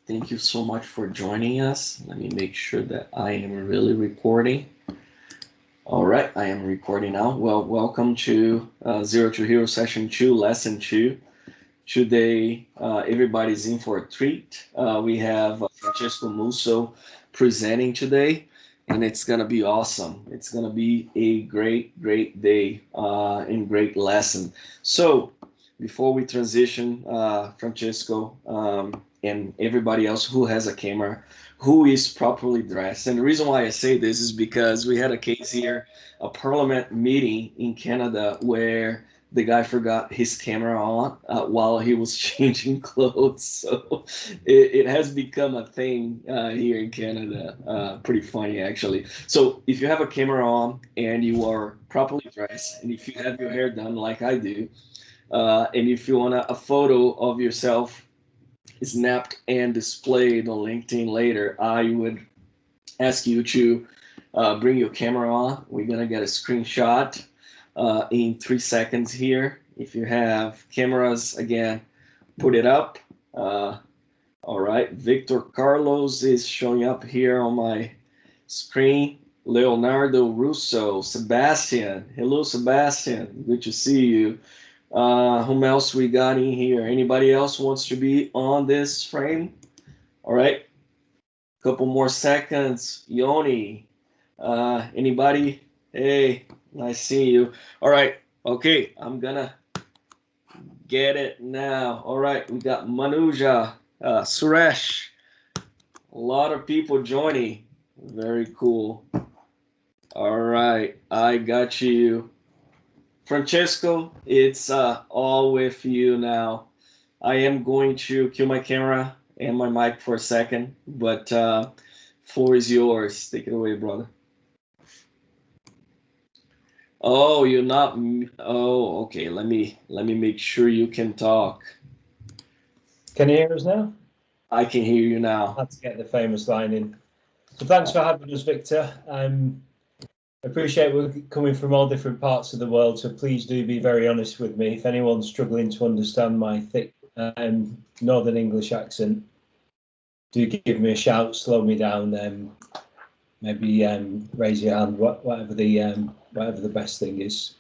Thank you so much for joining us. Let me make sure that I am really recording. All right, I am recording now. Well, welcome to Zero to Hero Session 2, Lesson 2. Today, everybody's in for a treat. We have Francesco Musso presenting today, and it's going to be awesome. It's going to be a great day and great lesson. So, before we transition, Francesco, and everybody else who has a camera, who is properly dressed. And the reason why I say this is because we had a case here, a parliament meeting in Canada where the guy forgot his camera on while he was changing clothes. So it has become a thing here in Canada. Pretty funny, actually. So if you have a camera on and you are properly dressed, and if you have your hair done like I do, and if you want a photo of yourself snapped and displayed on LinkedIn later, I would ask you to bring your camera on. We're gonna get a screenshot in 3 seconds here. If you have cameras, again, put it up. All right, Victor Carlos is showing up here on my screen. Leonardo Russo, Sebastian. Hello, Sebastian. Good to see you. Whom else we got in here? Anybody else wants to be on this frame? All right. Couple more seconds. Yoni. Anybody? Hey, nice seeing you. All right. Okay, I'm gonna get it now. All right, we got Manuja, Suresh. A lot of people joining. Very cool. All right, I got you. Francesco, it's all with you now. I am going to kill my camera and my mic for a second, but floor is yours. Take it away, brother. Oh, you're not. Oh, okay. Let me make sure you can talk. Can you hear us now? I can hear you now. Let's get the famous line in. So thanks for having us, Victor. Appreciate we're coming from all different parts of the world, so please do be very honest with me. If anyone's struggling to understand my thick Northern English accent, do give me a shout, slow me down, maybe raise your hand, whatever the best thing is.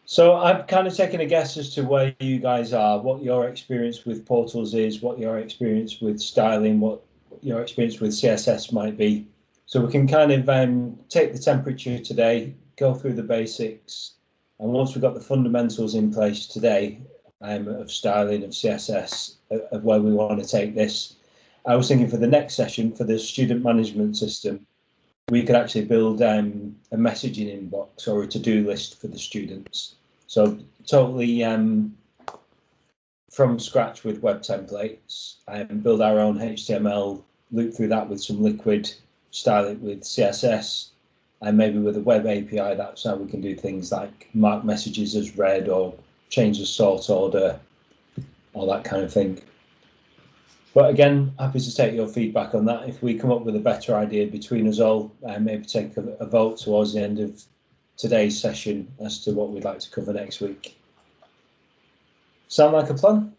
So I've kind of taken a guess as to where you guys are, what your experience with portals is, what your experience with styling, what your experience with CSS might be. So we can kind of take the temperature today, go through the basics, and once we've got the fundamentals in place today of styling, of CSS, of where we want to take this, I was thinking for the next session, for the student management system, we could actually build a messaging inbox or a to-do list for the students. So totally from scratch with web templates, and build our own HTML, loop through that with some liquid, style it with CSS, and maybe with a web API. That's how we can do things like mark messages as read or change the sort order, all that kind of thing. But again, happy to take your feedback on that. If we come up with a better idea between us all, maybe take a vote towards the end of today's session as to what we'd like to cover next week. Sound like a plan?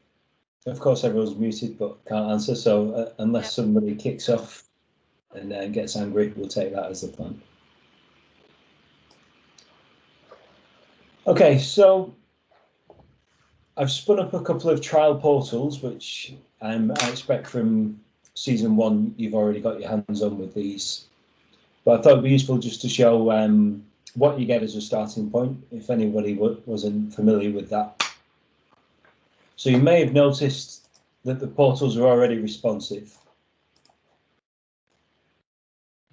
Of course, everyone's muted but can't answer, so unless somebody kicks off and gets angry, we'll take that as the plan. Okay, so I've spun up a couple of trial portals, which I expect from season 1 you've already got your hands on with these. But I thought it'd be useful just to show what you get as a starting point, if anybody wasn't familiar with that. So you may have noticed that the portals are already responsive.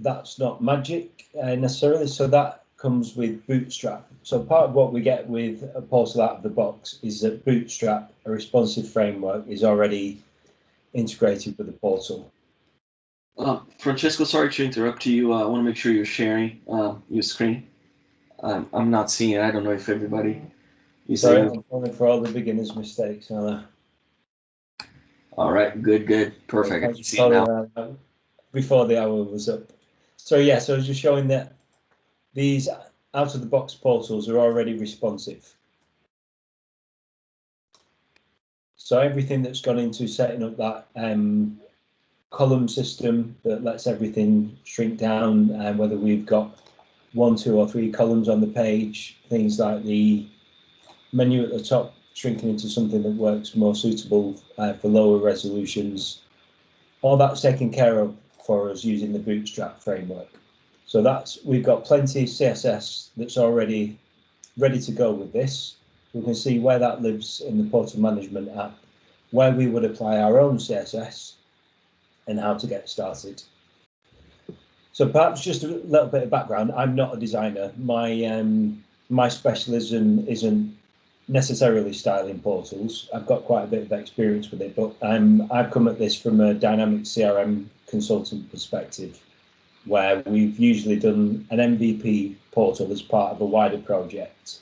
That's not magic necessarily, so that comes with Bootstrap. So part of what we get with a portal out of the box is that Bootstrap, a responsive framework, is already integrated with the portal. Francesco, sorry to interrupt you. I want to make sure you're sharing your screen. I'm not seeing it. I don't know if everybody is. Sorry, I'm falling for all the beginner's mistakes. All right, good, perfect. I can see it now. Before the hour was up. So yeah, so I was just showing that these out-of-the-box portals are already responsive. So everything that's gone into setting up that column system that lets everything shrink down, and whether we've got 1, 2, or 3 columns on the page, things like the menu at the top shrinking into something that works more suitable for lower resolutions, all that's taken care of for us using the Bootstrap framework. So we've got plenty of CSS that's already ready to go with this. We can see where that lives in the portal management app, where we would apply our own CSS, and how to get started. So perhaps just a little bit of background. I'm not a designer. My specialism isn't necessarily styling portals. I've got quite a bit of experience with it, but I've come at this from a dynamic CRM consultant perspective, where we've usually done an MVP portal as part of a wider project.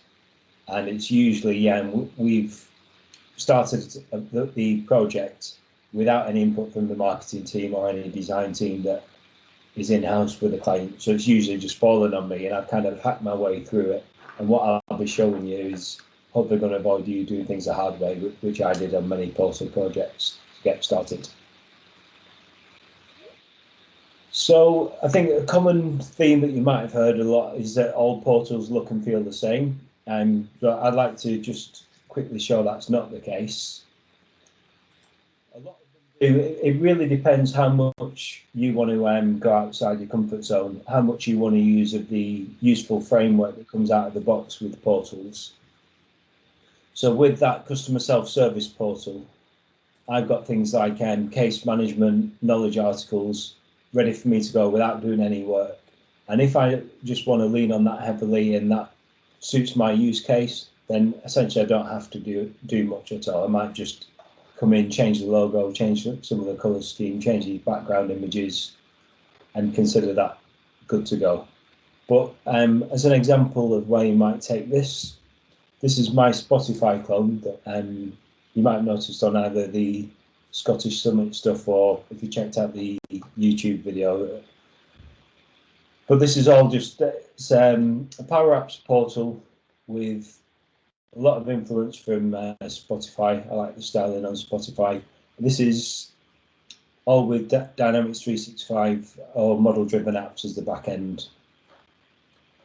And it's usually, we've started the project without any input from the marketing team or any design team that is in-house with the client. So it's usually just fallen on me, and I've kind of hacked my way through it. And what I'll be showing you is hopefully going to avoid you doing things the hard way, which I did on many portal projects to get started. So I think a common theme that you might have heard a lot is that all portals look and feel the same. But I'd like to just quickly show that's not the case. A lot of them do. It really depends how much you want to go outside your comfort zone, how much you want to use of the useful framework that comes out of the box with portals. So with that customer self-service portal, I've got things like case management, knowledge articles, ready for me to go without doing any work. And if I just want to lean on that heavily and that suits my use case, then essentially I don't have to do much at all. I might just come in, change the logo, change some of the color scheme, change the background images, and consider that good to go. But as an example of where you might take this, this is my Spotify clone that you might have noticed on either the Scottish Summit stuff or if you checked out the YouTube video. But this is all just a PowerApps portal with a lot of influence from Spotify. I like the styling on Spotify. This is all with Dynamics 365 or model-driven apps as the back end.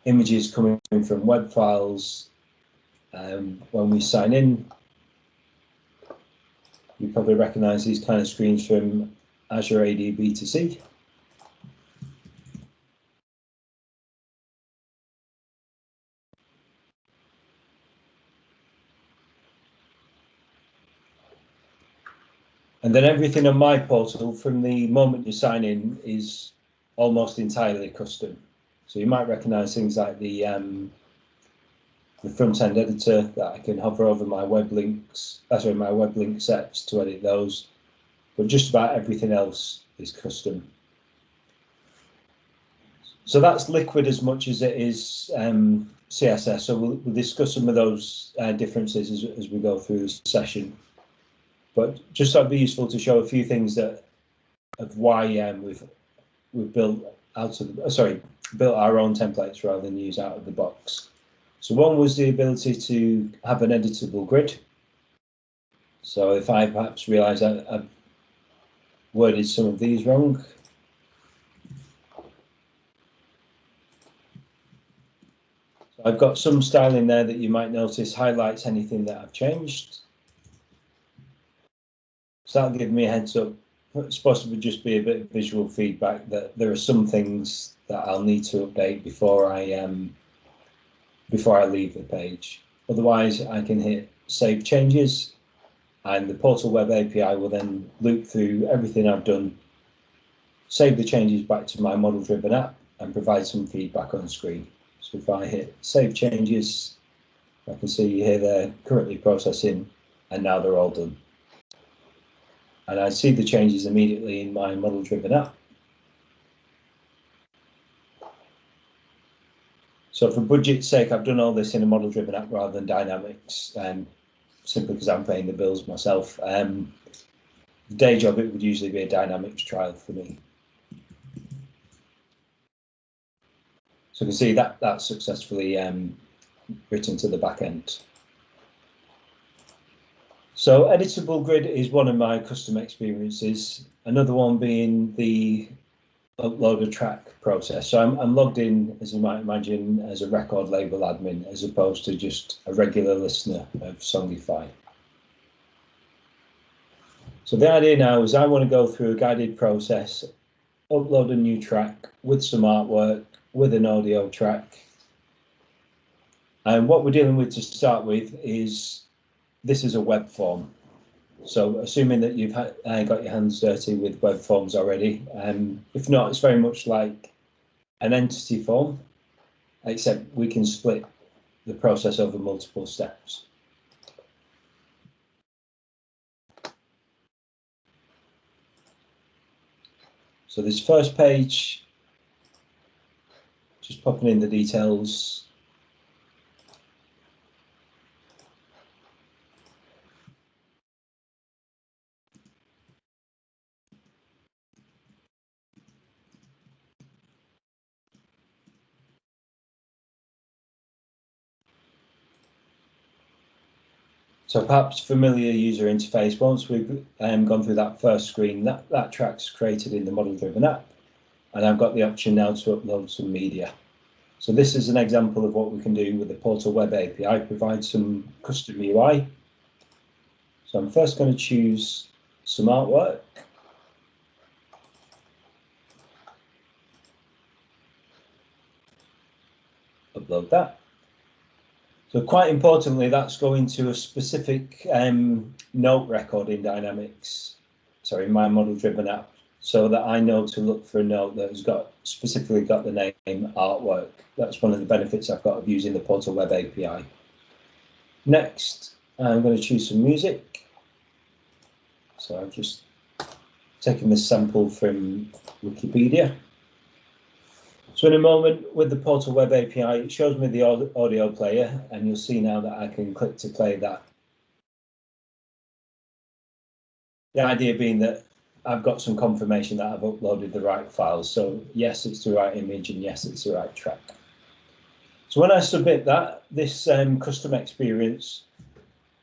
Images coming from web files. When we sign in, you probably recognize these kind of screens from Azure AD B2C. And then everything on my portal from the moment you sign in is almost entirely custom. So you might recognize things like the front-end editor that I can hover over my web links, my web link sets to edit those, but just about everything else is custom. So that's liquid as much as it is CSS. So we'll discuss some of those differences as we go through this session. But just thought it'd be useful to show a few things of why we've built our own templates rather than use out of the box. So one was the ability to have an editable grid. So if I perhaps realize I've worded some of these wrong, so I've got some style in there that you might notice highlights anything that I've changed. So that'll give me a heads up. It's supposed to just be a bit of visual feedback that there are some things that I'll need to update before I leave the page. Otherwise, I can hit Save Changes, and the Portal Web API will then loop through everything I've done, save the changes back to my model-driven app, and provide some feedback on screen. So if I hit Save Changes, I can see here they're currently processing, and now they're all done. And I see the changes immediately in my model-driven app. So for budget's sake, I've done all this in a model-driven app rather than Dynamics, simply because I'm paying the bills myself. The day job, it would usually be a Dynamics trial for me. So you can see that that's successfully written to the back end. So Editable Grid is one of my custom experiences. Another one being the upload a track process. So I'm logged in, as you might imagine, as a record label admin, as opposed to just a regular listener of Songify. So the idea now is I want to go through a guided process, upload a new track with some artwork, with an audio track. And what we're dealing with to start with is, this is a web form. So assuming that you've got your hands dirty with web forms already, if not, it's very much like an entity form, except we can split the process over multiple steps. So this first page, just popping in the details. So perhaps familiar user interface. Once we've gone through that first screen, that track's created in the model-driven app, and I've got the option now to upload some media. So this is an example of what we can do with the Portal Web API, provide some custom UI. So I'm first going to choose some artwork. Upload that. So quite importantly, that's going to a specific note record in Dynamics, sorry, my model-driven app, so that I know to look for a note that has specifically got the name artwork. That's one of the benefits I've got of using the Portal Web API. Next, I'm going to choose some music. So I've just taken this sample from Wikipedia. So in a moment, with the Portal Web API, it shows me the audio player, and you'll see now that I can click to play that. The idea being that I've got some confirmation that I've uploaded the right files. So yes, it's the right image, and yes, it's the right track. So when I submit that, this custom experience,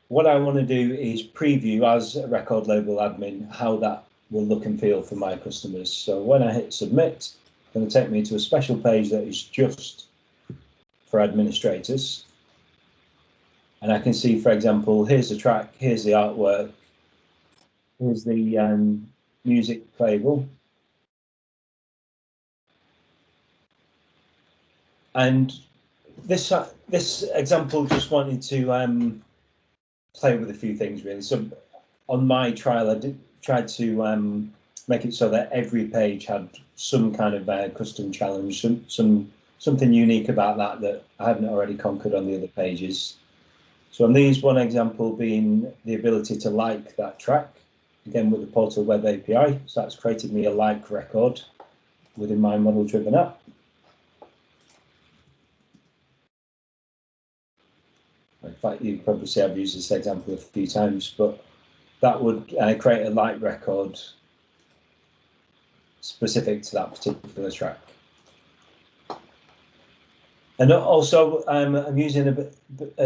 what I want to do is preview as a record label admin how that will look and feel for my customers. So when I hit submit, going to take me to a special page that is just for administrators. And I can see, for example, here's the track, here's the artwork, here's the music playable. And this example just wanted to play with a few things really. So on my trial, I tried to make it so that every page had some kind of custom challenge, something unique about that I haven't already conquered on the other pages. So on these, one example being the ability to like that track, again with the Portal Web API. So that's created me a like record within my model-driven app. In fact, you can probably see I've used this example a few times, but that would create a like record specific to that particular track. And also, I'm using a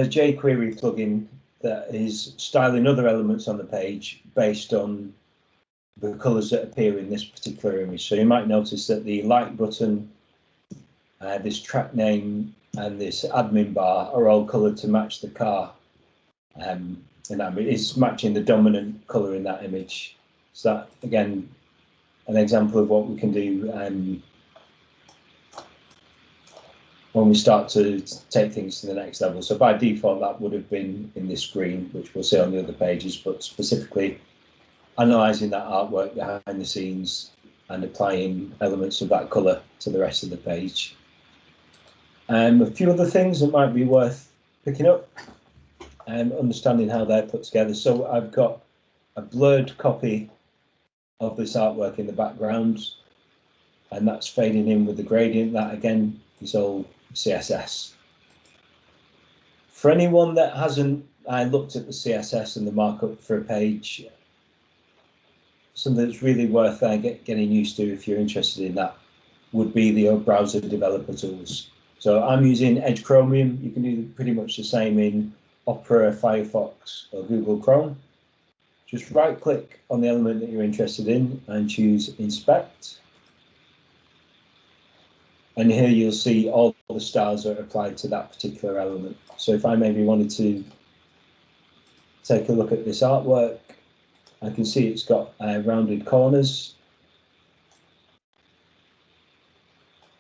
jQuery plugin that is styling other elements on the page based on the colors that appear in this particular image. So you might notice that the like button, this track name, and this admin bar are all colored to match the car. And that is matching the dominant color in that image. So that, again, an example of what we can do when we start to take things to the next level. So by default, that would have been in this screen, which we'll see on the other pages, but specifically analysing that artwork behind the scenes and applying elements of that colour to the rest of the page. A few other things that might be worth picking up and understanding how they're put together. So I've got a blurred copy of this artwork in the background, and that's fading in with the gradient. That again is all CSS. For anyone that hasn't looked at the CSS and the markup for a page, something that's really worth getting used to if you're interested in that would be the browser developer tools. So I'm using Edge Chromium. You can do pretty much the same in Opera, Firefox, or Google Chrome. just right click on the element that you're interested in and choose inspect. And here you'll see all the styles that are applied to that particular element. So if I maybe wanted to take a look at this artwork, I can see it's got rounded corners.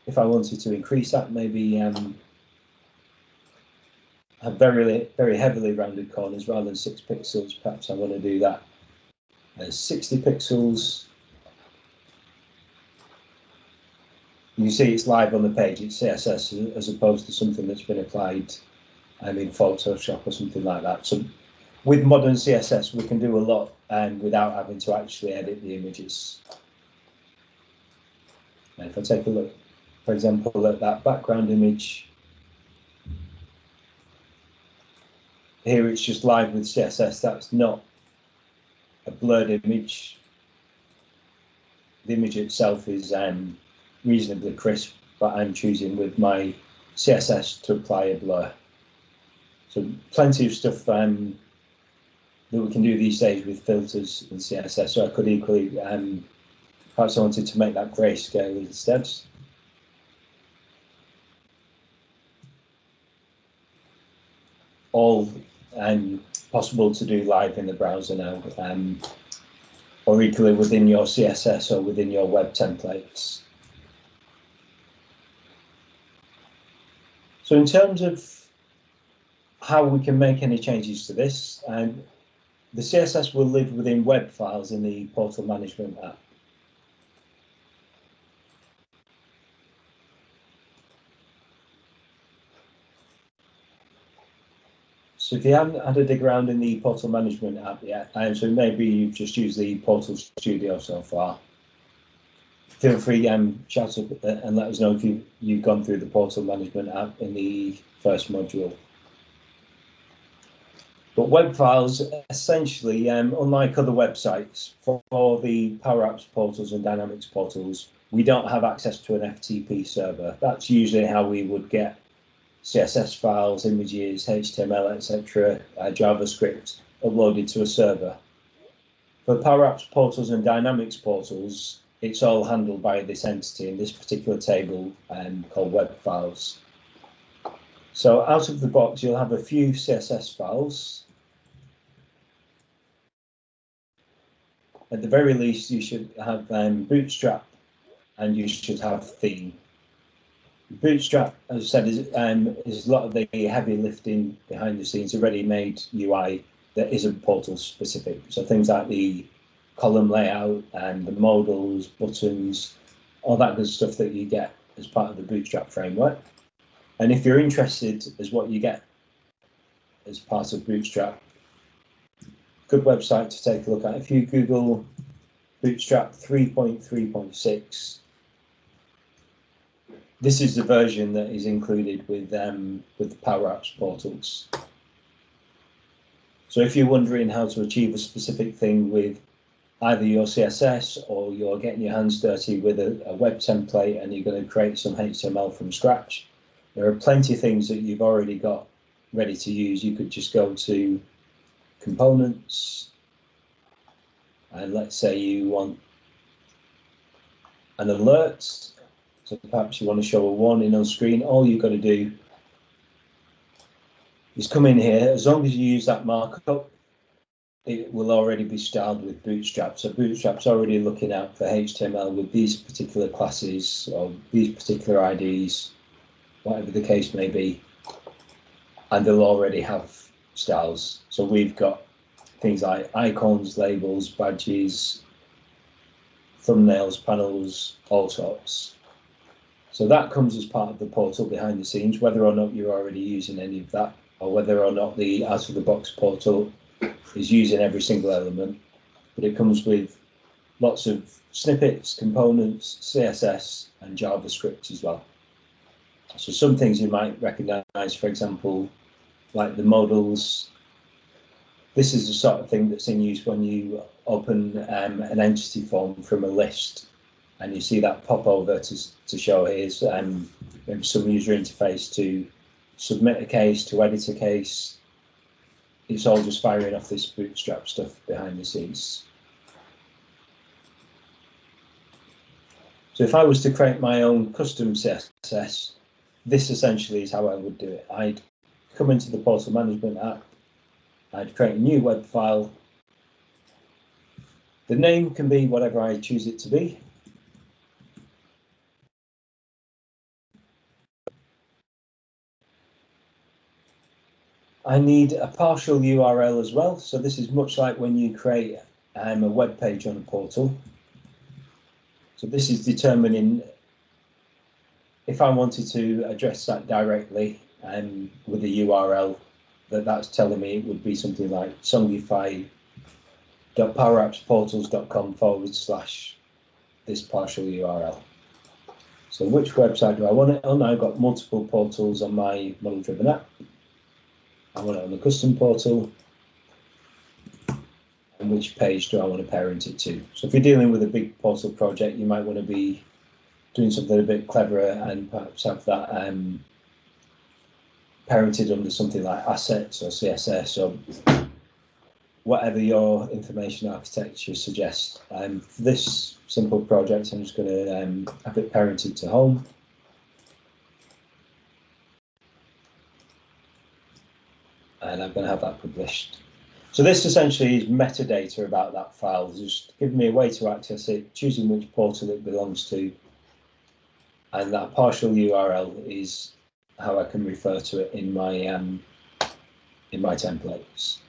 If I wanted to increase that, maybe have very heavily rounded corners rather than 6 pixels, perhaps I want to do that as 60 pixels. You can see it's live on the page, it's CSS as opposed to something that's been applied in Photoshop or something like that. So with modern CSS, we can do a lot without having to actually edit the images. And if I take a look, for example, at that background image, here it's just live with CSS. That's not a blurred image. The image itself is reasonably crisp, but I'm choosing with my CSS to apply a blur. So plenty of stuff that we can do these days with filters in CSS. So I could equally, perhaps I wanted to make that grayscale instead. All possible to do live in the browser now, or equally within your CSS or within your web templates. So in terms of how we can make any changes to this, the CSS will live within web files in the portal management app. So if you haven't had a dig around in the portal management app yet, so maybe you've just used the Portal Studio so far, feel free shout up and let us know if you've gone through the portal management app in the first module. But web files, essentially, unlike other websites, for the PowerApps portals and Dynamics portals, we don't have access to an FTP server. That's usually how we would get CSS files, images, HTML, etc., JavaScript uploaded to a server. For PowerApps portals and Dynamics portals, it's all handled by this entity in this particular table called web files. So out of the box, you'll have a few CSS files. At the very least, you should have Bootstrap and you should have theme. Bootstrap, as I said, is a lot of the heavy lifting behind the scenes, a ready-made UI that isn't portal specific. So things like the column layout and the modals, buttons, all that good stuff that you get as part of the Bootstrap framework. And if you're interested as what you get as part of Bootstrap, good website to take a look at. If you Google Bootstrap 3.3.6, this is the version that is included with the PowerApps portals. So if you're wondering how to achieve a specific thing with either your CSS or you're getting your hands dirty with a web template and you're going to create some HTML from scratch, there are plenty of things that you've already got ready to use. You could just go to components, and let's say you want an alert. So perhaps you want to show a warning on screen. All you've got to do is come in here. As long as you use that markup, it will already be styled with Bootstrap. So Bootstrap's already looking out for HTML with these particular classes or these particular IDs, whatever the case may be, and they'll already have styles. So we've got things like icons, labels, badges, thumbnails, panels, all sorts. So that comes as part of the portal behind the scenes, whether or not you're already using any of that, or whether or not the out-of-the-box portal is using every single element. But it comes with lots of snippets, components, CSS, and JavaScript as well. So some things you might recognize, for example, like the modals. This is the sort of thing that's in use when you open an entity form from a list, and you see that pop over to show here's maybe some user interface to submit a case, to edit a case. it's all just firing off this Bootstrap stuff behind the scenes. So if I was to create my own custom CSS, this essentially is how I would do it. I'd come into the Portal Management app, I'd create a new web file. The name can be whatever I choose it to be. I need a partial URL as well. So this is much like when you create a web page on a portal. So this is determining if I wanted to address that directly with a URL, that's telling me it would be something like songify.powerappsportals.com/ this partial URL. So which website do I want it on? I've got multiple portals on my model-driven app. I want it on the custom portal. And which page do I want to parent it to? So if you're dealing with a big portal project, you might want to be doing something a bit cleverer and perhaps have that parented under something like assets or CSS or whatever your information architecture suggests. For this simple project, I'm just going to have it parented to home. And I'm going to have that published. So this essentially is metadata about that file, just giving me a way to access it, choosing which portal it belongs to, and that partial URL is how I can refer to it in my templates.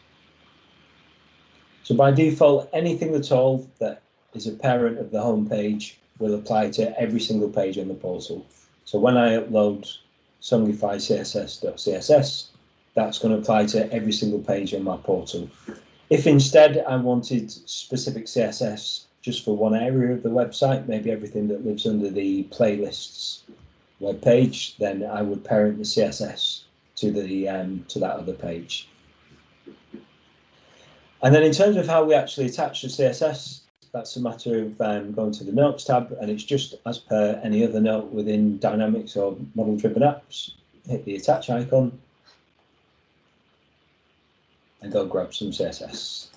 So by default, anything at all that is a parent of the home page will apply to every single page on the portal. So when I upload Songify CSS.css, that's going to apply to every single page on my portal. If instead I wanted specific CSS just for one area of the website, maybe everything that lives under the playlists web page, then I would parent the CSS to that other page. And then in terms of how we actually attach the CSS, that's a matter of going to the Notes tab, and it's just as per any other note within Dynamics or model-driven apps. Hit the attach icon and go grab some CSS.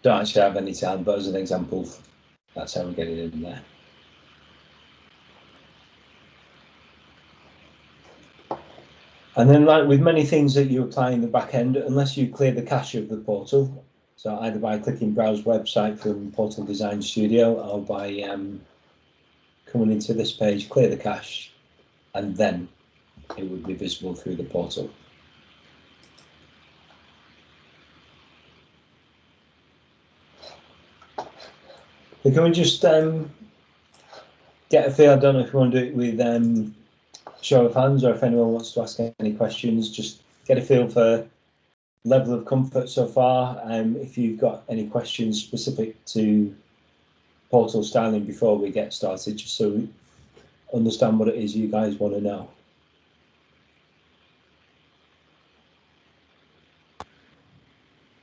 Don't actually have any time, but as an example, that's how we get it in there. And then, like with many things that you apply in the back end, unless you clear the cache of the portal, so either by clicking Browse Website from Portal Design Studio or by coming into this page, clear the cache, and then it would be visible through the portal. So can we just get a feel? I don't know if you want to do it with show of hands, or if anyone wants to ask any questions, just get a feel for level of comfort so far. If you've got any questions specific to portal styling before we get started, just so we understand what it is you guys want to know.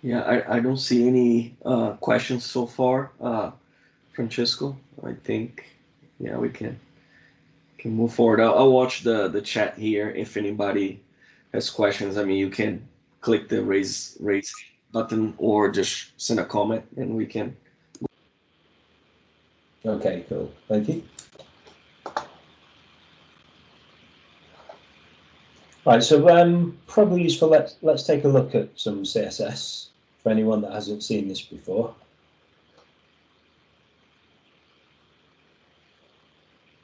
Yeah, I don't see any questions so far, Francesco. I think, yeah, we can move forward. I'll watch the chat here. If anybody has questions, I mean, you can click the raise button or just send a comment and we can. Okay, cool. Thank you. Right, so probably useful. Let's take a look at some CSS for anyone that hasn't seen this before.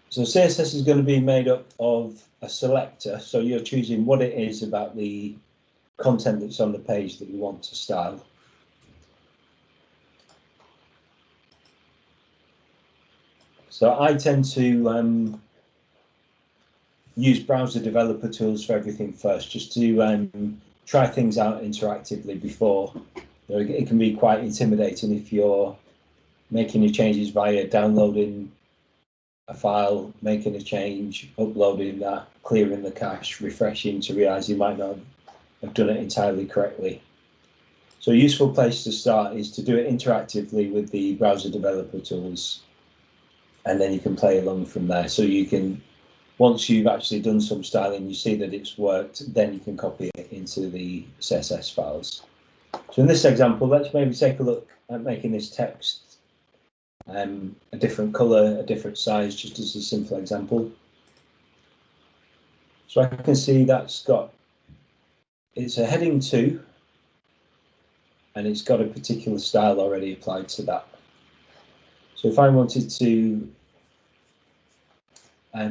So CSS is going to be made up of a selector. So you're choosing what it is about the content that's on the page that you want to style. So I tend to use browser developer tools for everything first, just to try things out interactively before. You know, it can be quite intimidating if you're making your changes via downloading a file, making a change, uploading that, clearing the cache, refreshing to realize you might not have done it entirely correctly. So a useful place to start is to do it interactively with the browser developer tools, and then you can play along from there. So you can, once you've actually done some styling, you see that it's worked, then you can copy it into the CSS files. So in this example, let's maybe take a look at making this text a different color, a different size, just as a simple example. So I can see that's it's a heading 2, and it's got a particular style already applied to that. So if I wanted to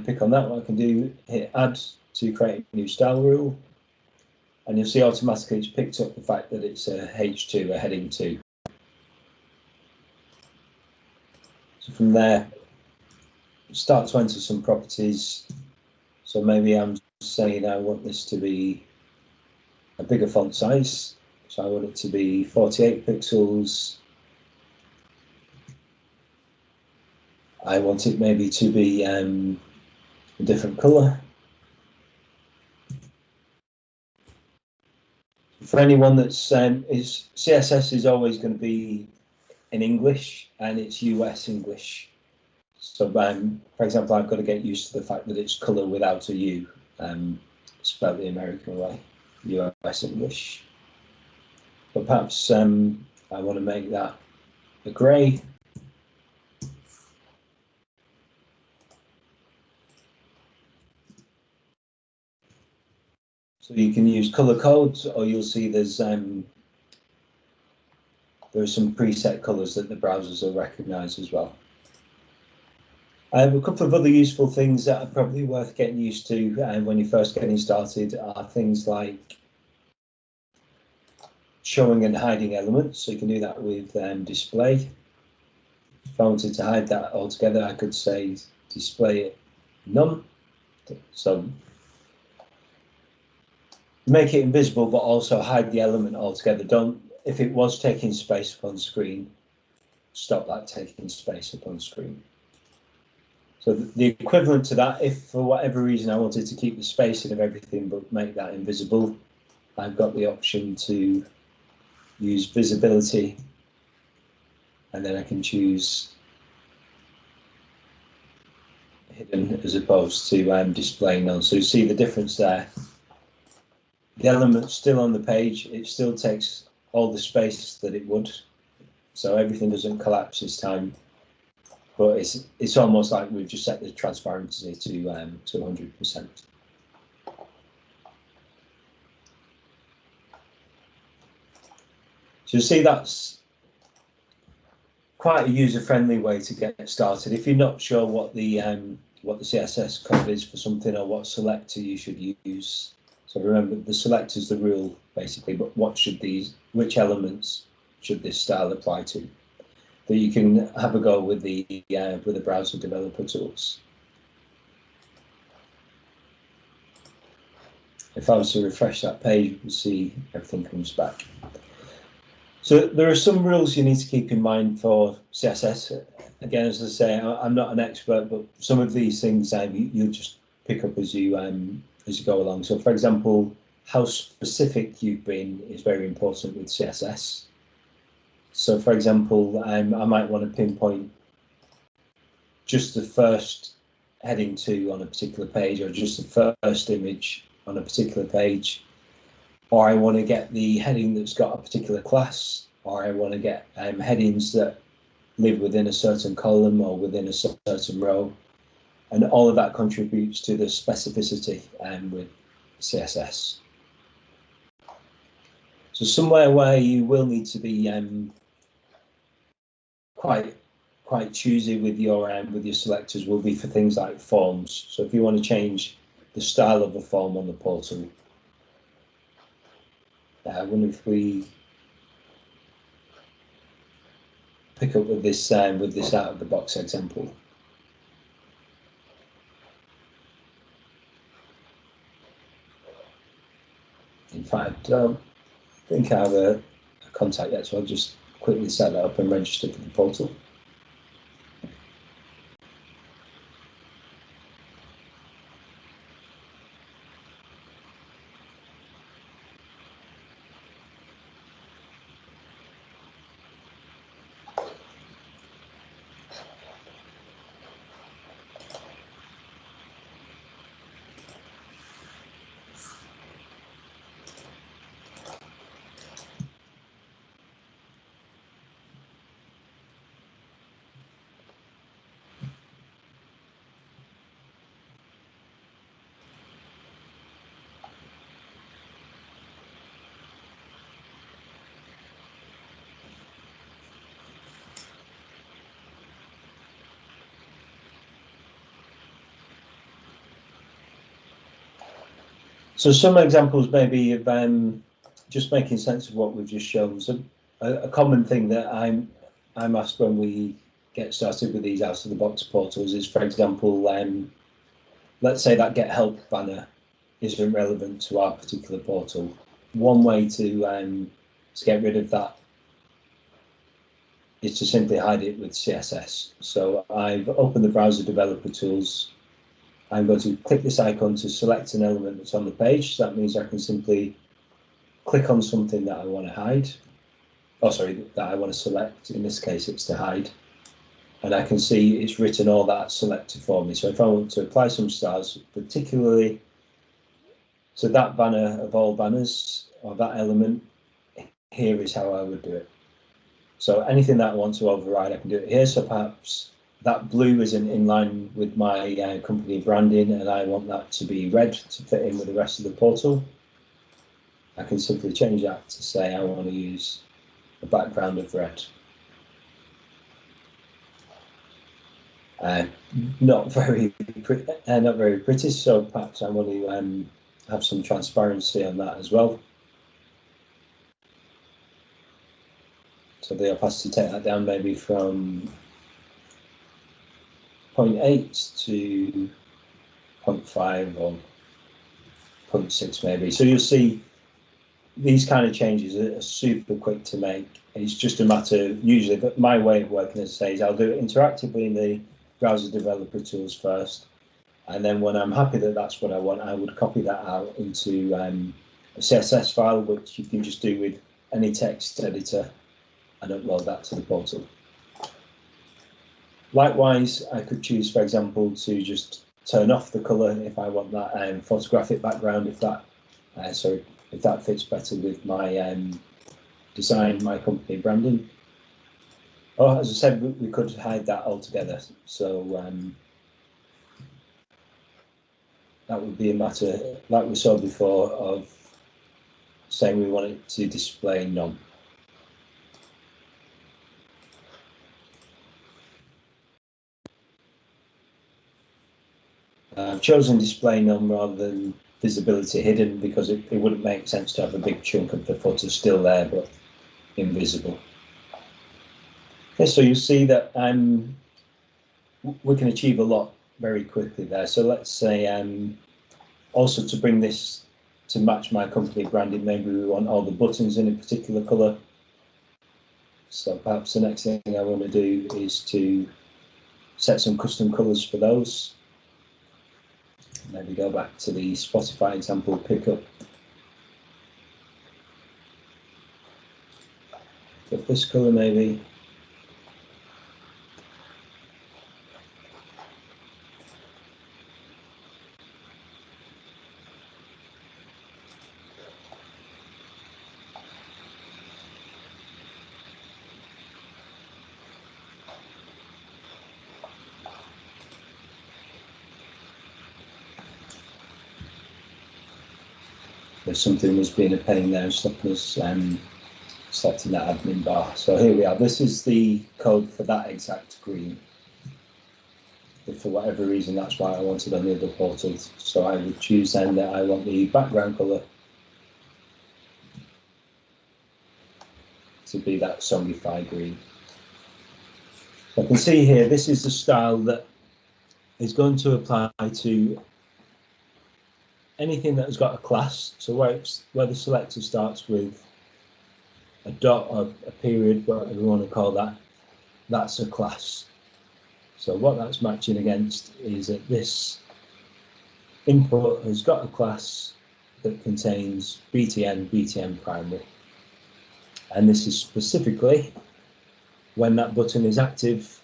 pick on that, what I can do, hit add to create a new style rule, and you'll see automatically it's picked up the fact that it's a H2, a heading 2. So from there, start to enter some properties. So maybe I'm saying I want this to be a bigger font size. So I want it to be 48 pixels. I want it maybe to be a different color. For anyone that's CSS is always going to be in English, and it's US English. So for example, I've got to get used to the fact that it's color without a U, spelled the American way, US English. But perhaps I want to make that a grey. So you can use color codes, or you'll see there are some preset colors that the browsers will recognize as well. A couple of other useful things that are probably worth getting used to when you're first getting started are things like showing and hiding elements. So you can do that with display. If I wanted to hide that altogether, I could say display it none. So make it invisible, but also hide the element altogether. If it was taking space up on screen, stop that taking space up on screen. So the equivalent to that, if for whatever reason I wanted to keep the spacing of everything but make that invisible, I've got the option to use visibility, and then I can choose hidden as opposed to display none. So you see the difference there. The element's still on the page, it still takes all the space that it would, so everything doesn't collapse this time, but it's almost like we've just set the transparency to 100%. So you see that's quite a user-friendly way to get started. If you're not sure what the CSS code is for something, or what selector you should use, so remember the selector is the rule basically, but which elements should this style apply to? That you can have a go with the browser developer tools. If I was to refresh that page, you can see everything comes back. So there are some rules you need to keep in mind for CSS. Again, as I say, I'm not an expert, but some of these things you'll just pick up as you go along. So, for example, how specific you've been is very important with CSS. So, for example, I might want to pinpoint just the first heading 2 on a particular page, or just the first image on a particular page, or I want to get the heading that's got a particular class, or I want to get headings that live within a certain column or within a certain row, and all of that contributes to the specificity with CSS. So somewhere where you will need to be quite choosy with your selectors will be for things like forms. So if you want to change the style of a form on the portal, I wonder if we pick up with this out of the box example. In fact, I don't think I have a contact yet, so I'll just quickly set that up and register for the portal. So some examples maybe of just making sense of what we've just shown. So a common thing that I'm asked when we get started with these out of the box portals is, for example, let's say that get help banner isn't relevant to our particular portal. One way to get rid of that is to simply hide it with CSS. So I've opened the browser developer tools. I'm going to click this icon to select an element that's on the page. So that means I can simply click on something that I want to hide. Oh, sorry, that I want to select. In this case, it's to hide. And I can see it's written all that selected for me. So if I want to apply some styles, particularly to that banner of all banners, or that element, here is how I would do it. So anything that I want to override, I can do it here. So perhaps that blue isn't in line with my company branding, and I want that to be red to fit in with the rest of the portal. I can simply change that to say I want to use a background of red. Not very pretty, so perhaps I want to have some transparency on that as well. So the opacity, take that down maybe from 0.8 to 0.5 or 0.6 maybe. So you'll see these kind of changes are super quick to make. It's just a matter, usually, but my way of working, as I say, is I'll do it interactively in the browser developer tools first. And then when I'm happy that that's what I want, I would copy that out into a CSS file, which you can just do with any text editor, and upload that to the portal. Likewise, I could choose, for example, to just turn off the color if I want that photographic background, if that fits better with my design, my company branding. Or, as I said, we could hide that altogether. So that would be a matter, like we saw before, of saying we want it to display none. I've chosen display none rather than visibility hidden because it wouldn't make sense to have a big chunk of the footer still there but invisible. Okay, so you see that we can achieve a lot very quickly there. So let's say also to bring this to match my company branding, maybe we want all the buttons in a particular color. So perhaps the next thing I want to do is to set some custom colors for those. Maybe go back to the Spotify example, pick up this color maybe. There's something that's been a pain there, stopping us selecting that admin bar. So here we are. This is the code for that exact green. If for whatever reason that's why I wanted on the other portals. So I would choose then that I want the background color to be that Songify green. I can see here this is the style that is going to apply to anything that has got a class. So where the selector starts with a dot or a period, whatever you want to call that, that's a class. So what that's matching against is that this input has got a class that contains btn primary. And this is specifically when that button is active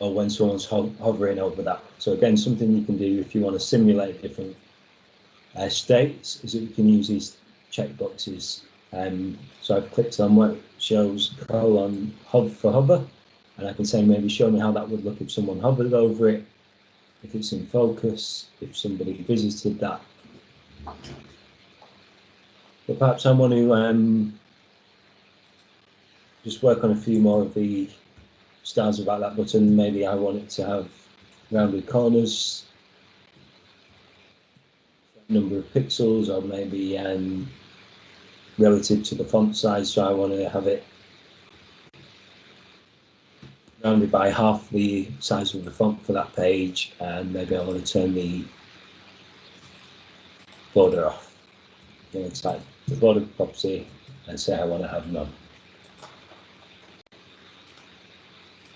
or when someone's hovering over that. So again, something you can do if you want to simulate different states is that you can use these checkboxes. So I've clicked on what shows colon hover for hover, and I can say maybe show me how that would look if someone hovered over it, if it's in focus, if somebody visited that. But perhaps I want to just work on a few more of the styles about that button. Maybe I want it to have rounded corners. number of pixels, or maybe relative to the font size. So I want to have it rounded by half the size of the font for that page, and maybe I want to turn the border off. I'm going to type the border property and say I want to have none.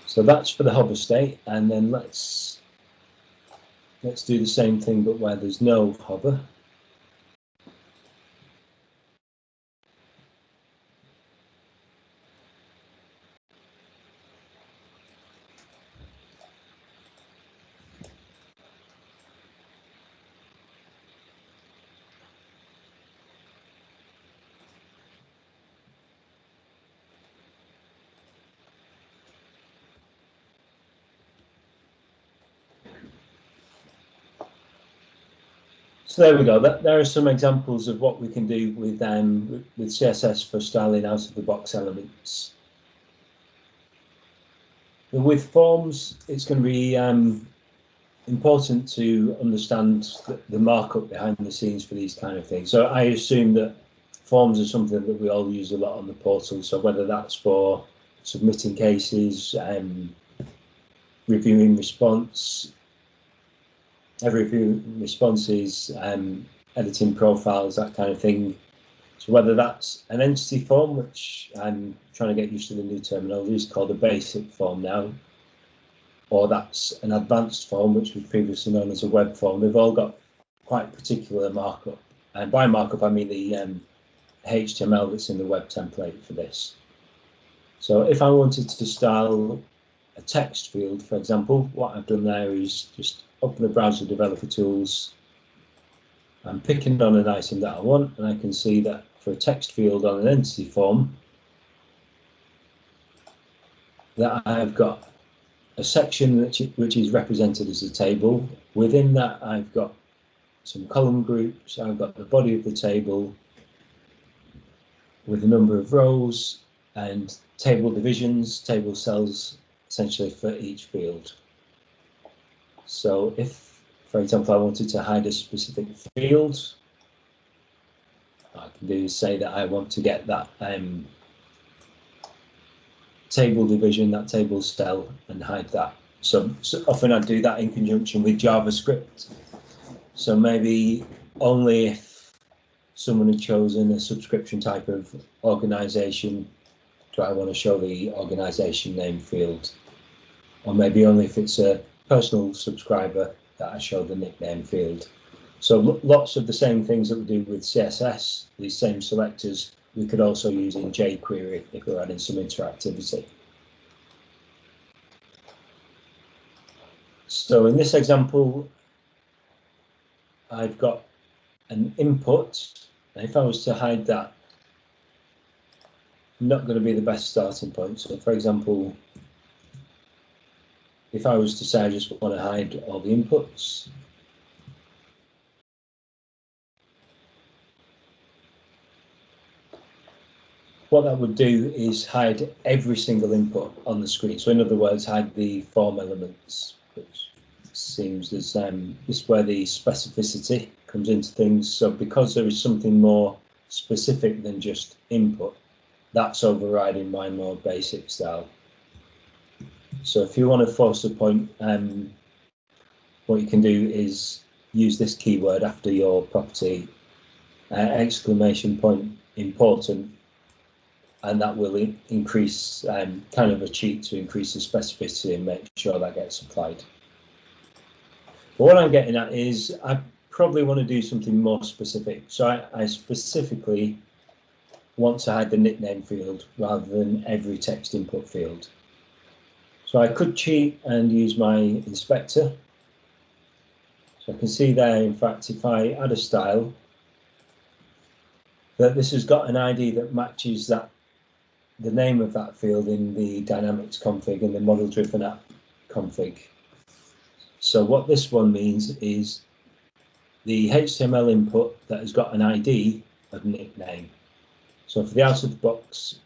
So that's for the hover state, and then let's do the same thing but where there's no hover. So there we go. There are some examples of what we can do with CSS for styling out of the box elements. But with forms, it's going to be important to understand the markup behind the scenes for these kind of things. So I assume that forms are something that we all use a lot on the portal. So whether that's for submitting cases, reviewing response, reviewing responses, editing profiles, that kind of thing. So whether that's an entity form, which I'm trying to get used to the new terminology, is called a basic form now, or that's an advanced form, which was previously known as a web form, they've all got quite particular markup. And by markup, I mean the HTML that's in the web template for this. So if I wanted to style a text field, for example, what I've done there is just open the browser developer tools. I'm picking on an item that I want, and I can see that for a text field on an entity form, that I've got a section which is represented as a table. Within that, I've got some column groups. I've got the body of the table with a number of rows and table divisions, table cells, essentially for each field. So if, for example, I wanted to hide a specific field, I can do is say that I want to get that table division, that table cell, and hide that. So often I do that in conjunction with JavaScript. So maybe only if someone had chosen a subscription type of organization do I want to show the organization name field, or maybe only if it's a personal subscriber that I show the nickname field. So lots of the same things that we do with CSS, these same selectors, we could also use in jQuery if we're adding some interactivity. So in this example, I've got an input, and if I was to hide that, not going to be the best starting point. So for example, if I was to say I just want to hide all the inputs, what that would do is hide every single input on the screen. So in other words, hide the form elements, which seems as this is where the specificity comes into things. So because there is something more specific than just input, that's overriding my more basic style. So if you want to force a point, what you can do is use this keyword after your property, exclamation point important, and that will increase kind of a cheat to increase the specificity and make sure that gets applied. But what I'm getting at is I probably want to do something more specific. So I specifically want to hide the nickname field rather than every text input field. So I could cheat and use my inspector. So I can see there, in fact, if I add a style, that this has got an ID that matches that, the name of that field in the Dynamics config and the model-driven app config. So what this one means is the HTML input that has got an ID of nickname. So for the out-of-the-box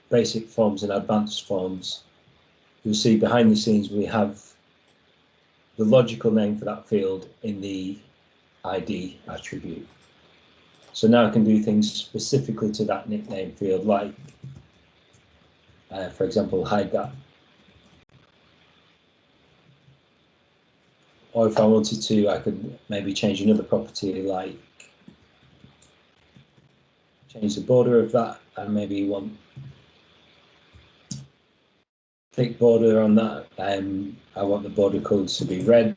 basic forms and advanced forms, you'll see behind the scenes we have the logical name for that field in the ID attribute. So now I can do things specifically to that nickname field, like, for example, hide that. Or if I wanted to, I could maybe change another property, like change the border of that, and maybe want thick border on that. I want the border colors to be red.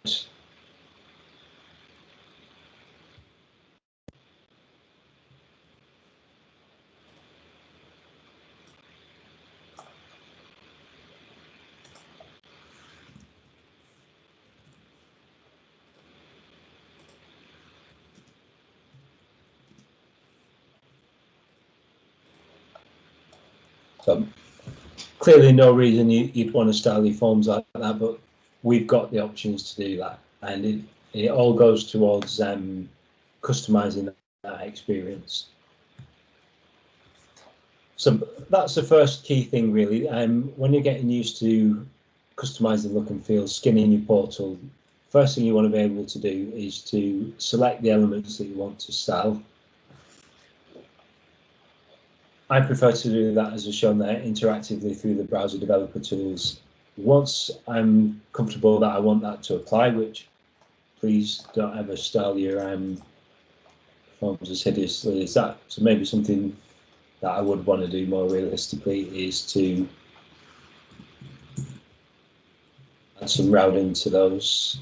So clearly no reason you'd want to style your forms like that, but we've got the options to do that, and it all goes towards customizing that experience. So that's the first key thing, really. When you're getting used to customizing look and feel, skinning your portal, first thing you want to be able to do is to select the elements that you want to style. I prefer to do that, as is shown there, interactively through the browser developer tools. Once I'm comfortable that I want that to apply, which please don't ever style your forms as hideously as that. So maybe something that I would want to do more realistically is to add some routing to those.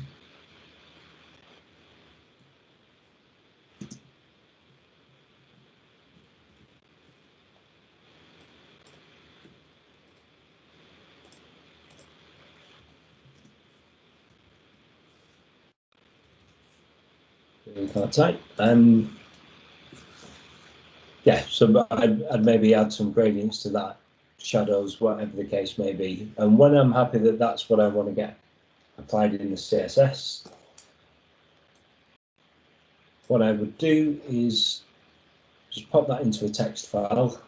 Really tight. Yeah, so I'd maybe add some gradients to that, shadows, whatever the case may be. And when I'm happy that that's what I want to get applied in the CSS, what I would do is just pop that into a text file.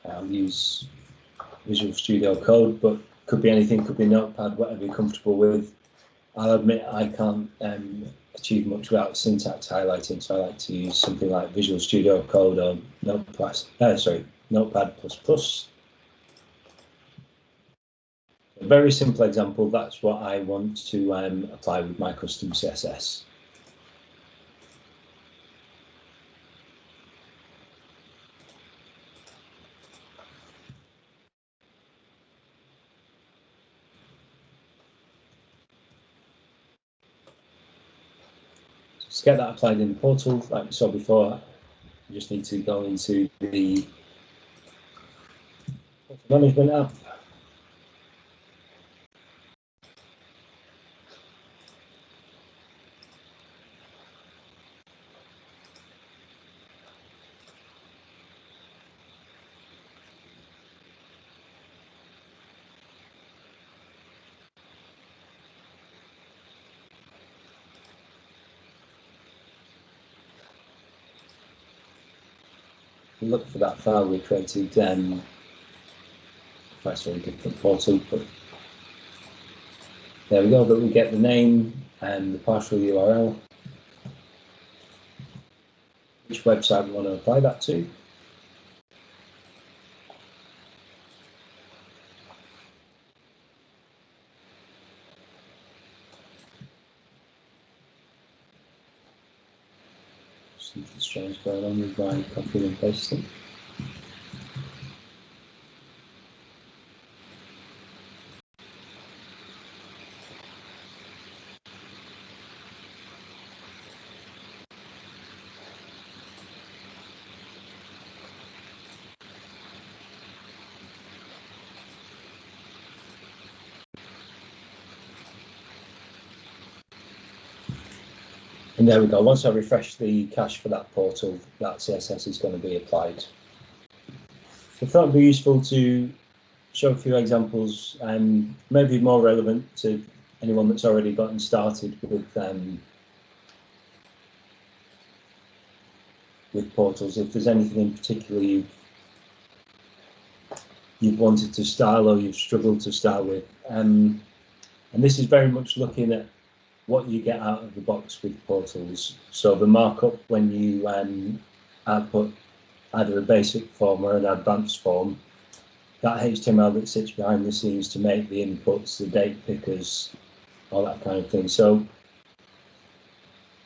I'll use Visual Studio Code, but could be anything, could be Notepad, whatever you're comfortable with. I'll admit I can't achieve much without syntax highlighting, so I like to use something like Visual Studio Code or Notepad++. A very simple example, that's what I want to apply with my custom CSS. To get that applied in the portal, like we saw before, you just need to go into the management app. Look for that file we created. That's a different portal, but there we go. But we get the name and the partial URL, which website we want to apply that to. Something strange going on with my copy and pasting. And there we go. Once I refresh the cache for that portal, that CSS is going to be applied. I thought it would be useful to show a few examples, and maybe more relevant to anyone that's already gotten started with portals. If there's anything in particular you've wanted to style or you've struggled to style with, and this is very much looking at what you get out of the box with portals. So the markup when you output either a basic form or an advanced form, that HTML that sits behind the scenes to make the inputs, the date pickers, all that kind of thing. So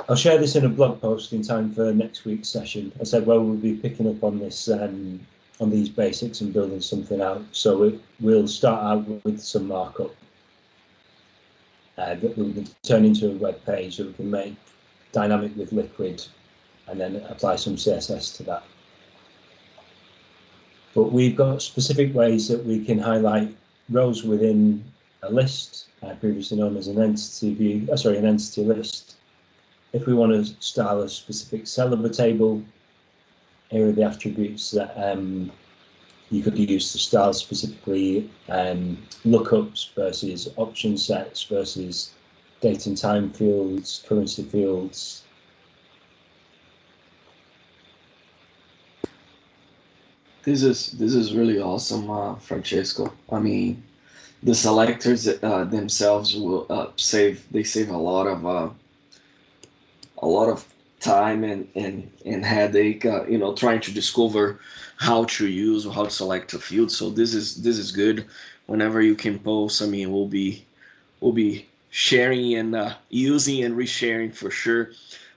I'll share this in a blog post in time for next week's session. I said, well, we'll be picking up on this, on these basics and building something out. So we'll start out with some markup that we can turn into a web page that we can make dynamic with Liquid and then apply some CSS to that. But we've got specific ways that we can highlight rows within a list, previously known as an entity view, an entity list. If we want to style a specific cell of a table, here are the attributes that you could use to style specifically lookups versus option sets versus date and time fields, currency fields. This is really awesome, Francesco. I mean, the selectors themselves will save a lot of time and headache, you know, trying to discover how to use or how to select a field. So this is good. Whenever you can post, I mean, we'll be sharing and using and resharing for sure.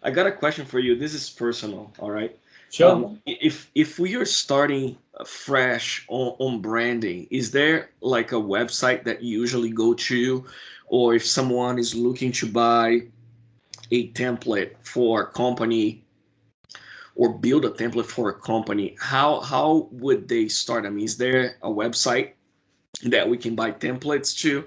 I got a question for you. This is personal, all right? Sure. If we are starting fresh on branding, is there like a website that you usually go to, or if someone is looking to buy a template for a company or build a template for a company, how would they start? I mean, is there a website that we can buy templates to?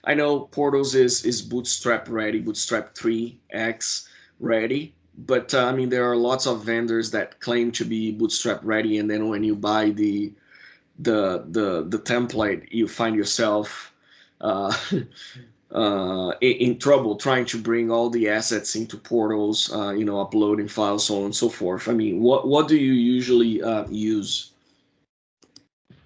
I know Portals is Bootstrap ready, Bootstrap 3x ready, but I mean, there are lots of vendors that claim to be Bootstrap ready, and then when you buy the template, you find yourself in trouble trying to bring all the assets into Portals, you know, uploading files, so on and so forth. I mean, what do you usually use?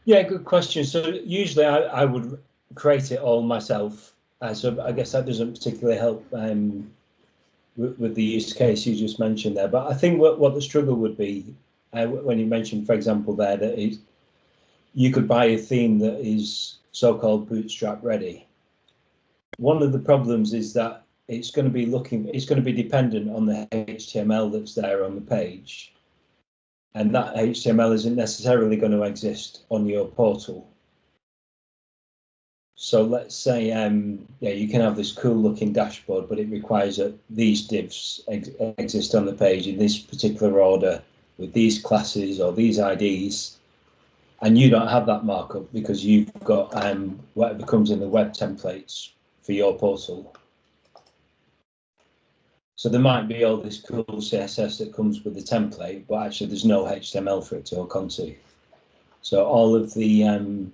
Yeah, good question. So usually I would create it all myself. So I guess that doesn't particularly help with the use case you just mentioned there. But I think what the struggle would be when you mentioned, for example, there that you could buy a theme that is so-called Bootstrap ready. One of the problems is that it's going to be dependent on the HTML that's there on the page. And that HTML isn't necessarily going to exist on your portal. So let's say, yeah, you can have this cool looking dashboard, but it requires that these divs exist on the page in this particular order with these classes or these IDs. And you don't have that markup because you've got whatever comes in the web templates for your portal. So there might be all this cool CSS that comes with the template, but actually there's no HTML for it to hook onto. So all of the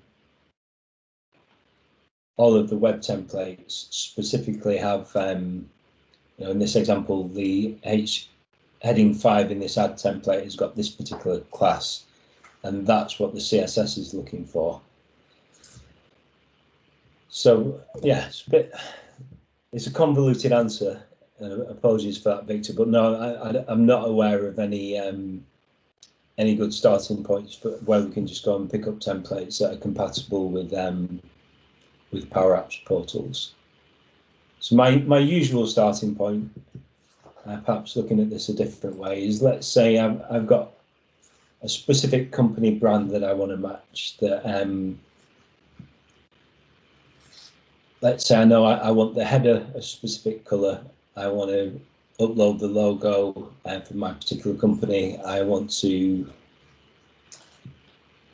web templates specifically have, you know, in this example, the heading 5 in this add template has got this particular class, and that's what the CSS is looking for. So yeah, it's a convoluted answer. Apologies for that, Victor, but no, I'm not aware of any good starting points for where we can just go and pick up templates that are compatible with PowerApps portals. So my usual starting point, perhaps looking at this a different way, is let's say I've got a specific company brand that I want to match. That let's say I know I want the header a specific color. I want to upload the logo for my particular company. I want to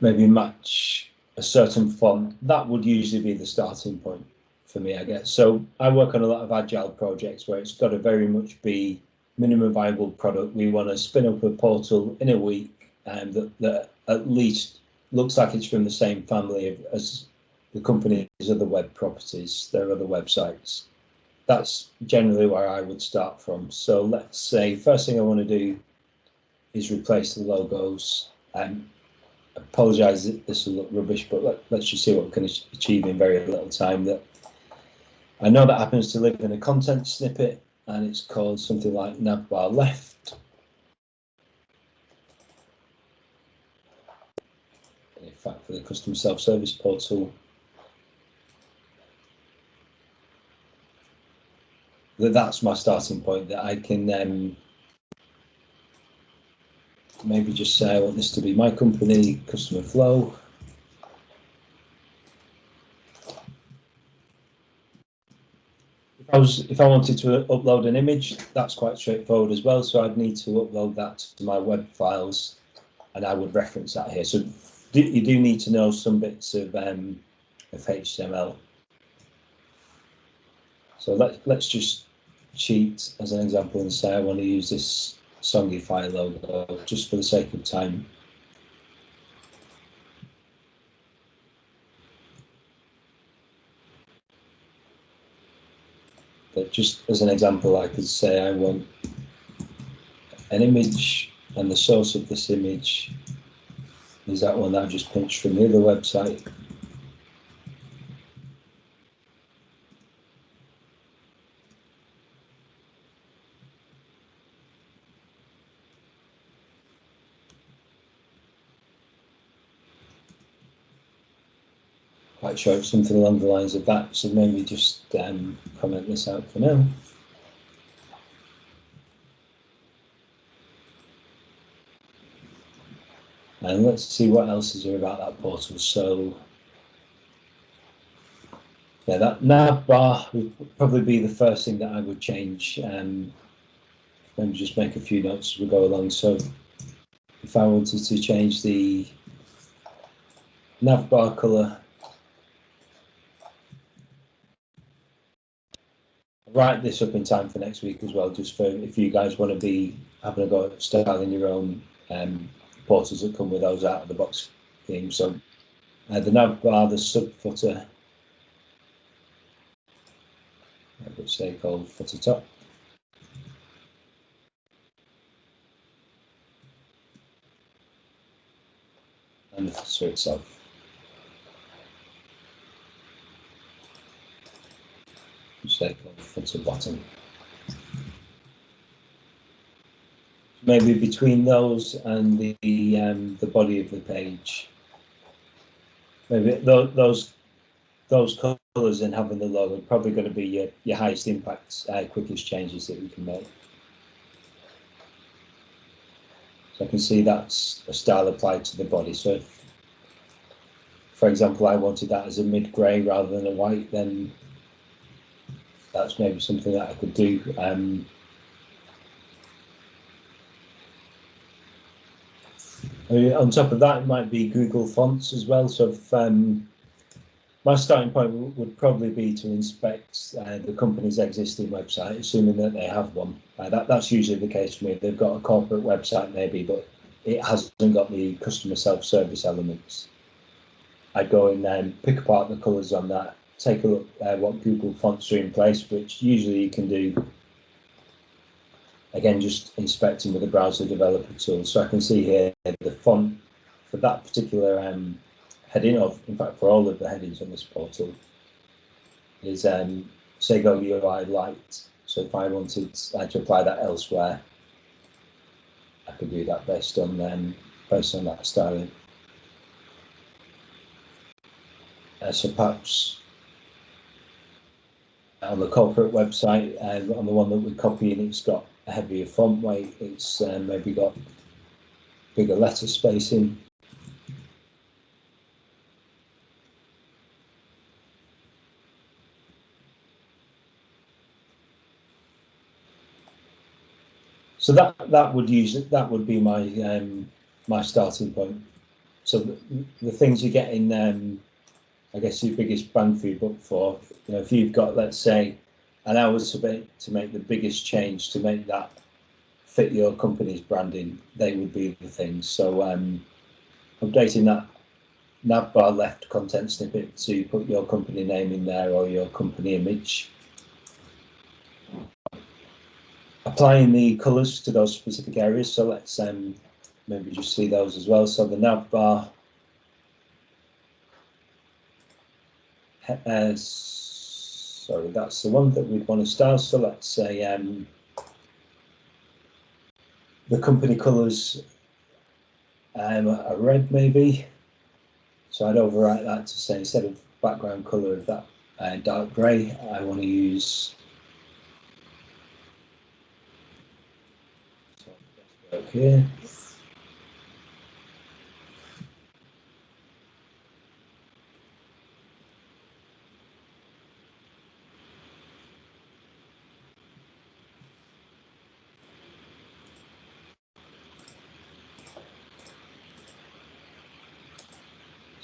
maybe match a certain font. That would usually be the starting point for me, I guess. So I work on a lot of agile projects where it's got to very much be minimum viable product. We want to spin up a portal in a week that at least looks like it's from the same family as the company's other web properties, their other websites. That's generally where I would start from. So let's say first thing I want to do is replace the logos. Apologise that this will look rubbish, but let's just see what we can achieve in very little time. That I know that happens to live in a content snippet, and it's called something like Nav Bar Left. In fact, for the custom self-service portal, that's my starting point, that I can maybe just say I want this to be my company customer flow. If I wanted to upload an image, that's quite straightforward as well. So I'd need to upload that to my web files, and I would reference that here. So you do need to know some bits of HTML. So let's just cheat as an example and say I want to use this Songify logo just for the sake of time. But just as an example, I could say I want an image, and the source of this image is that one that I just pinched from the other website. Quite sure it's something along the lines of that, so maybe just comment this out for now. And let's see what else is there about that portal. So yeah, that nav bar would probably be the first thing that I would change. Maybe just make a few notes as we go along. So if I wanted to change the nav bar color, write this up in time for next week as well, just for if you guys want to be having a go at styling your own portals that come with those out of the box theme. So the nav bar, the sub footer, which they call footer top, and the footer itself. Which they call footer bottom. Maybe between those and the body of the page, maybe those colours and having the logo are probably going to be your highest impact, quickest changes that we can make. So I can see that's a style applied to the body. So if, for example, I wanted that as a mid-grey rather than a white, then that's maybe something that I could do. I mean, on top of that, it might be Google Fonts as well. So if, my starting point would probably be to inspect the company's existing website, assuming that they have one. That's usually the case for me. They've got a corporate website maybe, but it hasn't got the customer self-service elements. I'd go in there and pick apart the colours on that, take a look at what Google fonts are in place, which usually you can do, again, just inspecting with the browser developer tool. So I can see here the font for that particular heading, of, in fact, for all of the headings on this portal, is Sego UI Light. So if I wanted to apply that elsewhere, I could do that based on that styling. So perhaps on the corporate website, on the one that we're copying, it's got a heavier font weight. It's maybe got bigger letter spacing. So that would be my my starting point. So the things you get in, I guess, your biggest bang for your buck for, you know, if you've got, let's say, an hour to make the biggest change to make that fit your company's branding, they would be the things. So updating that nav bar left content snippet to put your company name in there or your company image. Applying the colours to those specific areas. So let's maybe just see those as well. So the nav bar, sorry, that's the one that we'd want to style. So let's say the company colours are red maybe. So I'd overwrite that to say instead of background colour of that dark grey, I want to use here.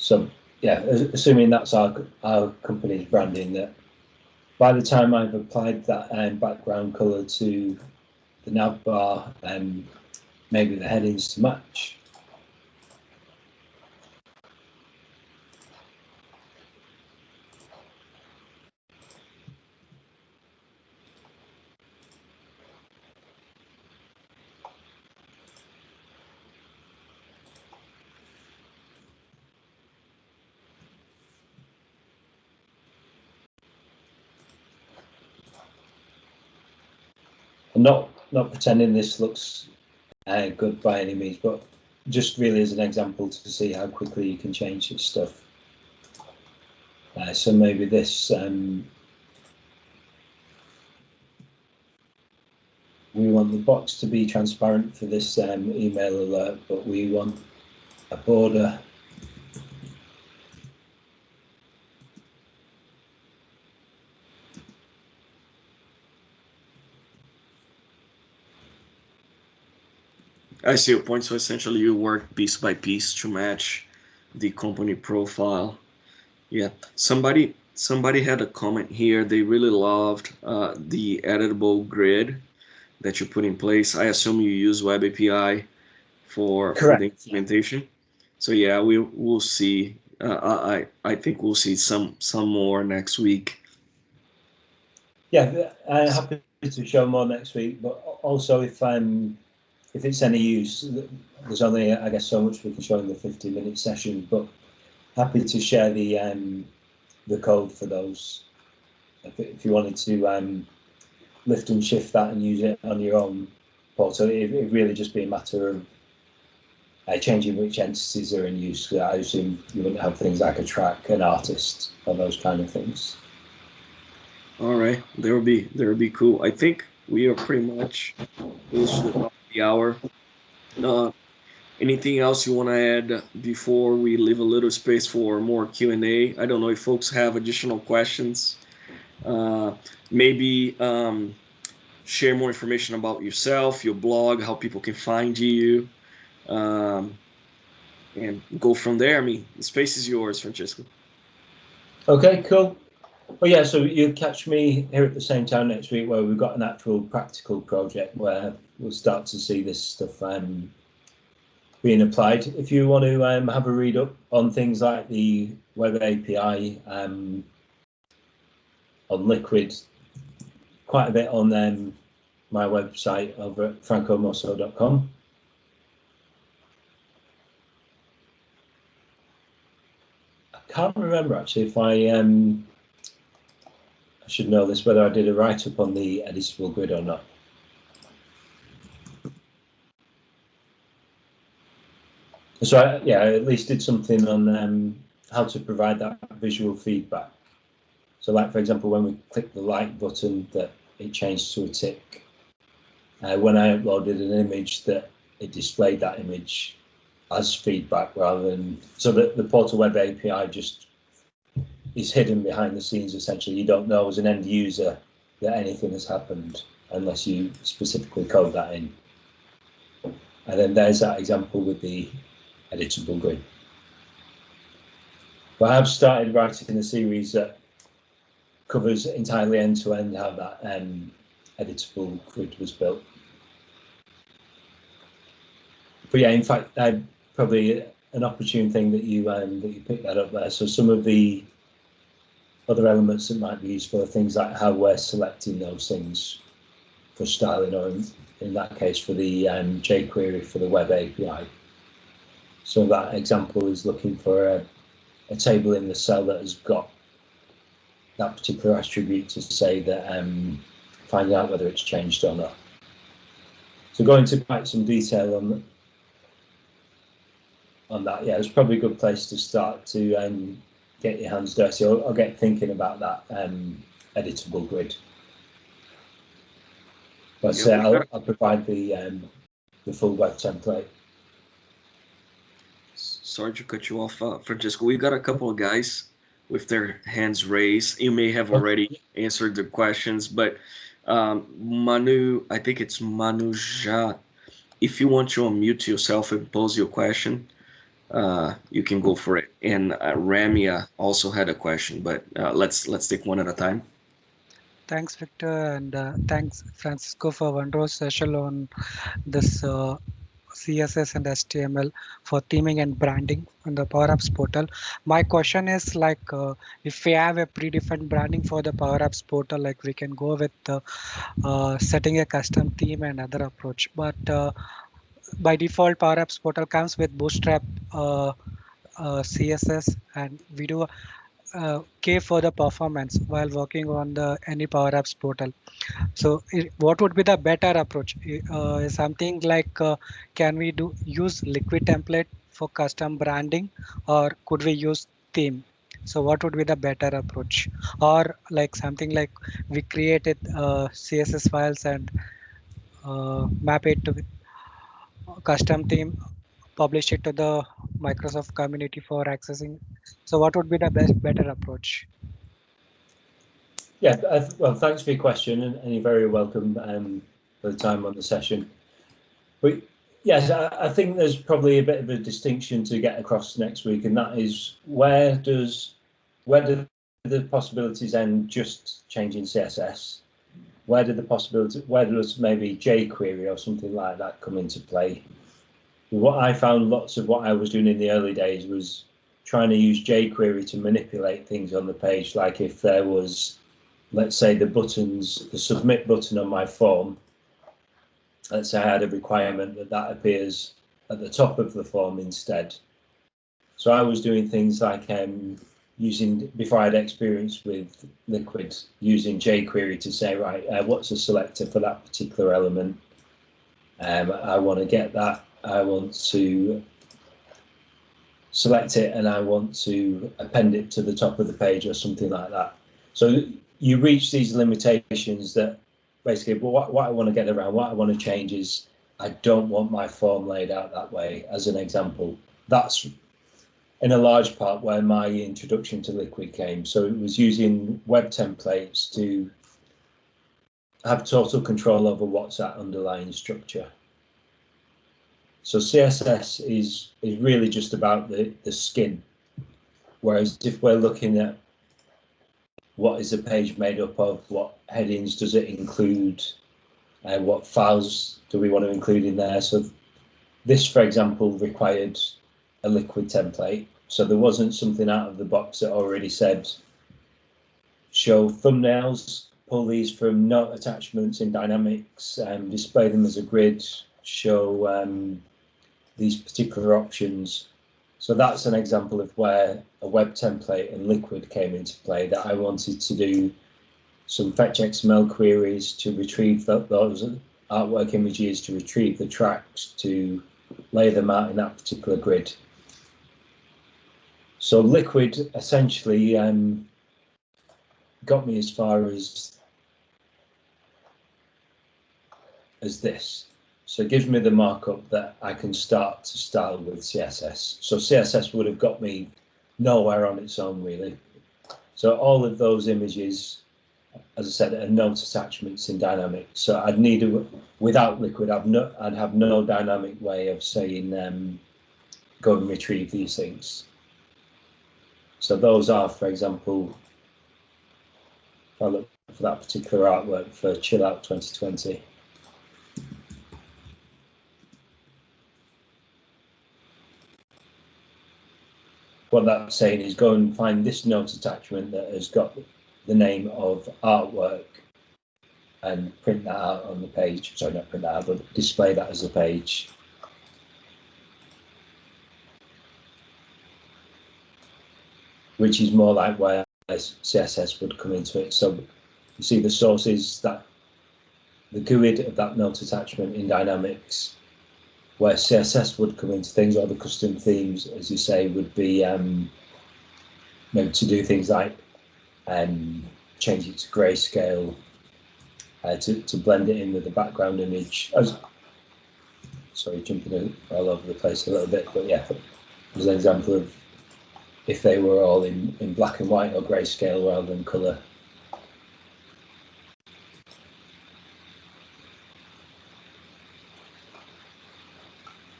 So yeah, assuming that's our company's branding, that by the time I've applied that background colour to the nav bar, maybe the headings to match. I'm not pretending this looks good by any means, but just really as an example to see how quickly you can change this stuff. So maybe this, we want the box to be transparent for this email alert, but we want a border I see your point. So essentially you work piece by piece to match the company profile. Yeah, somebody had a comment here. They really loved the editable grid that you put in place. I assume you use Web API for the implementation. So yeah, we'll see. I think we'll see some more next week. Yeah, I'm happy to show more next week. But also, if it's any use, there's only I guess so much we can show in the 50-minute session. But happy to share the code for those. If you wanted to lift and shift that and use it on your own portal, it'd really just be a matter of changing which entities are in use. I assume you wouldn't have things like a track, an artist, or those kind of things. All right, that would be cool. I think we are pretty much close to the top of the hour. Anything else you want to add before we leave a little space for more Q&A? I don't know if folks have additional questions. Maybe share more information about yourself, your blog, how people can find you, and go from there. I mean, the space is yours, Francesco. Okay, cool. Well, yeah, so you'll catch me here at the same time next week where we've got an actual practical project where we'll start to see this stuff being applied. If you want to have a read up on things like the Web API, on Liquid, quite a bit on my website over at francomusso.com. I can't remember actually if I should know this, whether I did a write-up on the editable grid or not. So yeah, I at least did something on how to provide that visual feedback. So like, for example, when we click the like button, that it changed to a tick. When I uploaded an image, that it displayed that image as feedback rather than, so that the Portal Web API just is hidden behind the scenes. Essentially, you don't know as an end user that anything has happened unless you specifically code that in. And then there's that example with the editable grid. But I've started writing a series that covers entirely end-to-end how that editable grid was built. But yeah, in fact, probably an opportune thing that you picked that up there. So some of the other elements that might be useful are things like how we're selecting those things for styling, or in that case for the jQuery for the Web API. So that example is looking for a table in the cell that has got that particular attribute to say that find out whether it's changed or not. So go into quite some detail on that. Yeah, it's probably a good place to start to get your hands dirty or get thinking about that editable grid. But yeah, I'll provide the full web template. Sorry to cut you off, Francesco. We got a couple of guys with their hands raised. You may have already answered the questions, but Manu, I think it's Manuja. If you want to unmute yourself and pose your question, you can go for it. And Ramia also had a question, but let's take one at a time. Thanks, Victor, and thanks, Francisco, for wonderful session on this CSS and HTML for theming and branding on the PowerApps portal. My question is like, if we have a predefined branding for the PowerApps portal, like we can go with setting a custom theme and other approach. But by default, PowerApps portal comes with Bootstrap CSS, and we do care for the performance while working on the any PowerApps portal. So what would be the better approach? Something like can we use liquid template for custom branding, or could we use theme? So what would be the better approach? Or like something like we created CSS files and map it to custom theme, publish it to the Microsoft community for accessing. So what would be the better approach? Yeah, well, thanks for your question, and you're very welcome for the time on the session. But yes, I think there's probably a bit of a distinction to get across next week, and that is where do the possibilities end just changing CSS? Where does maybe jQuery or something like that come into play? What I found lots of what I was doing in the early days was trying to use jQuery to manipulate things on the page, like if there was, let's say, the submit button on my form. Let's say I had a requirement that appears at the top of the form instead. So I was doing things like before I had experience with Liquid, using jQuery to say, right, what's a selector for that particular element? I want to get that. I want to select it, and I want to append it to the top of the page or something like that. So you reach these limitations that basically what I want to get around, what I want to change is I don't want my form laid out that way, as an example. That's in a large part where my introduction to Liquid came. So it was using web templates to have total control over what's that underlying structure. So CSS is really just about the skin. Whereas if we're looking at what is a page made up of, what headings does it include, what files do we want to include in there? So this, for example, required a Liquid template. So there wasn't something out of the box that already said, show thumbnails, pull these from note attachments in Dynamics, display them as a grid, show these particular options. So that's an example of where a web template and Liquid came into play, that I wanted to do some fetch XML queries to retrieve those artwork images, to retrieve the tracks, to lay them out in that particular grid. So Liquid essentially got me as far as this. So it gives me the markup that I can start to style with CSS. So CSS would have got me nowhere on its own, really. So all of those images, as I said, are note attachments in Dynamics. So I'd need without Liquid, I'd have no dynamic way of saying go and retrieve these things. So those are, for example, if I look for that particular artwork for Chill Out 2020. What that's saying is go and find this note attachment that has got the name of artwork and print that out on the page. Sorry, not print that out, but display that as a page. Which is more like where CSS would come into it. So you see the source is that the GUID of that note attachment in Dynamics, where CSS would come into things, or the custom themes, as you say, would be maybe to do things like change it to grayscale, to blend it in with the background image. Sorry, jumping all over the place a little bit, but yeah, as an example of if they were all in black and white or grayscale rather than colour.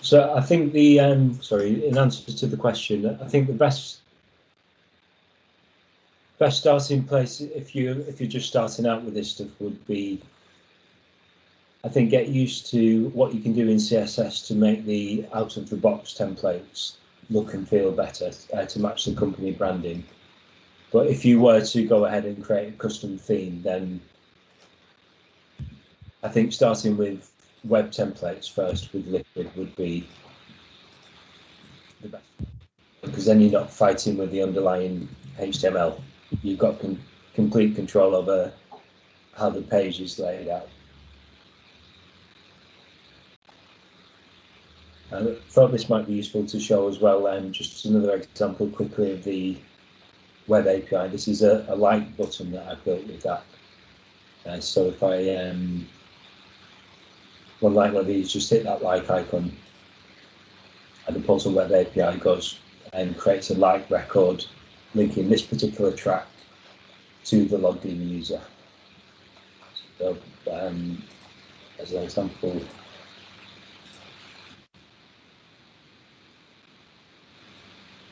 So I think the sorry, in answer to the question, I think the best starting place if you're just starting out with this stuff would be, I think, get used to what you can do in CSS to make the out-of-the-box templates look and feel better to match the company branding. But if you were to go ahead and create a custom theme, then I think starting with web templates first with Liquid would be the best, because then you're not fighting with the underlying HTML. You've got complete control over how the page is laid out. I thought this might be useful to show as well, just another example quickly of the web API. This is a like button that I built with that. So if I, one like one of these, just hit that like icon, and the Portal Web API goes and creates a like record linking this particular track to the logged in user. So, as an example,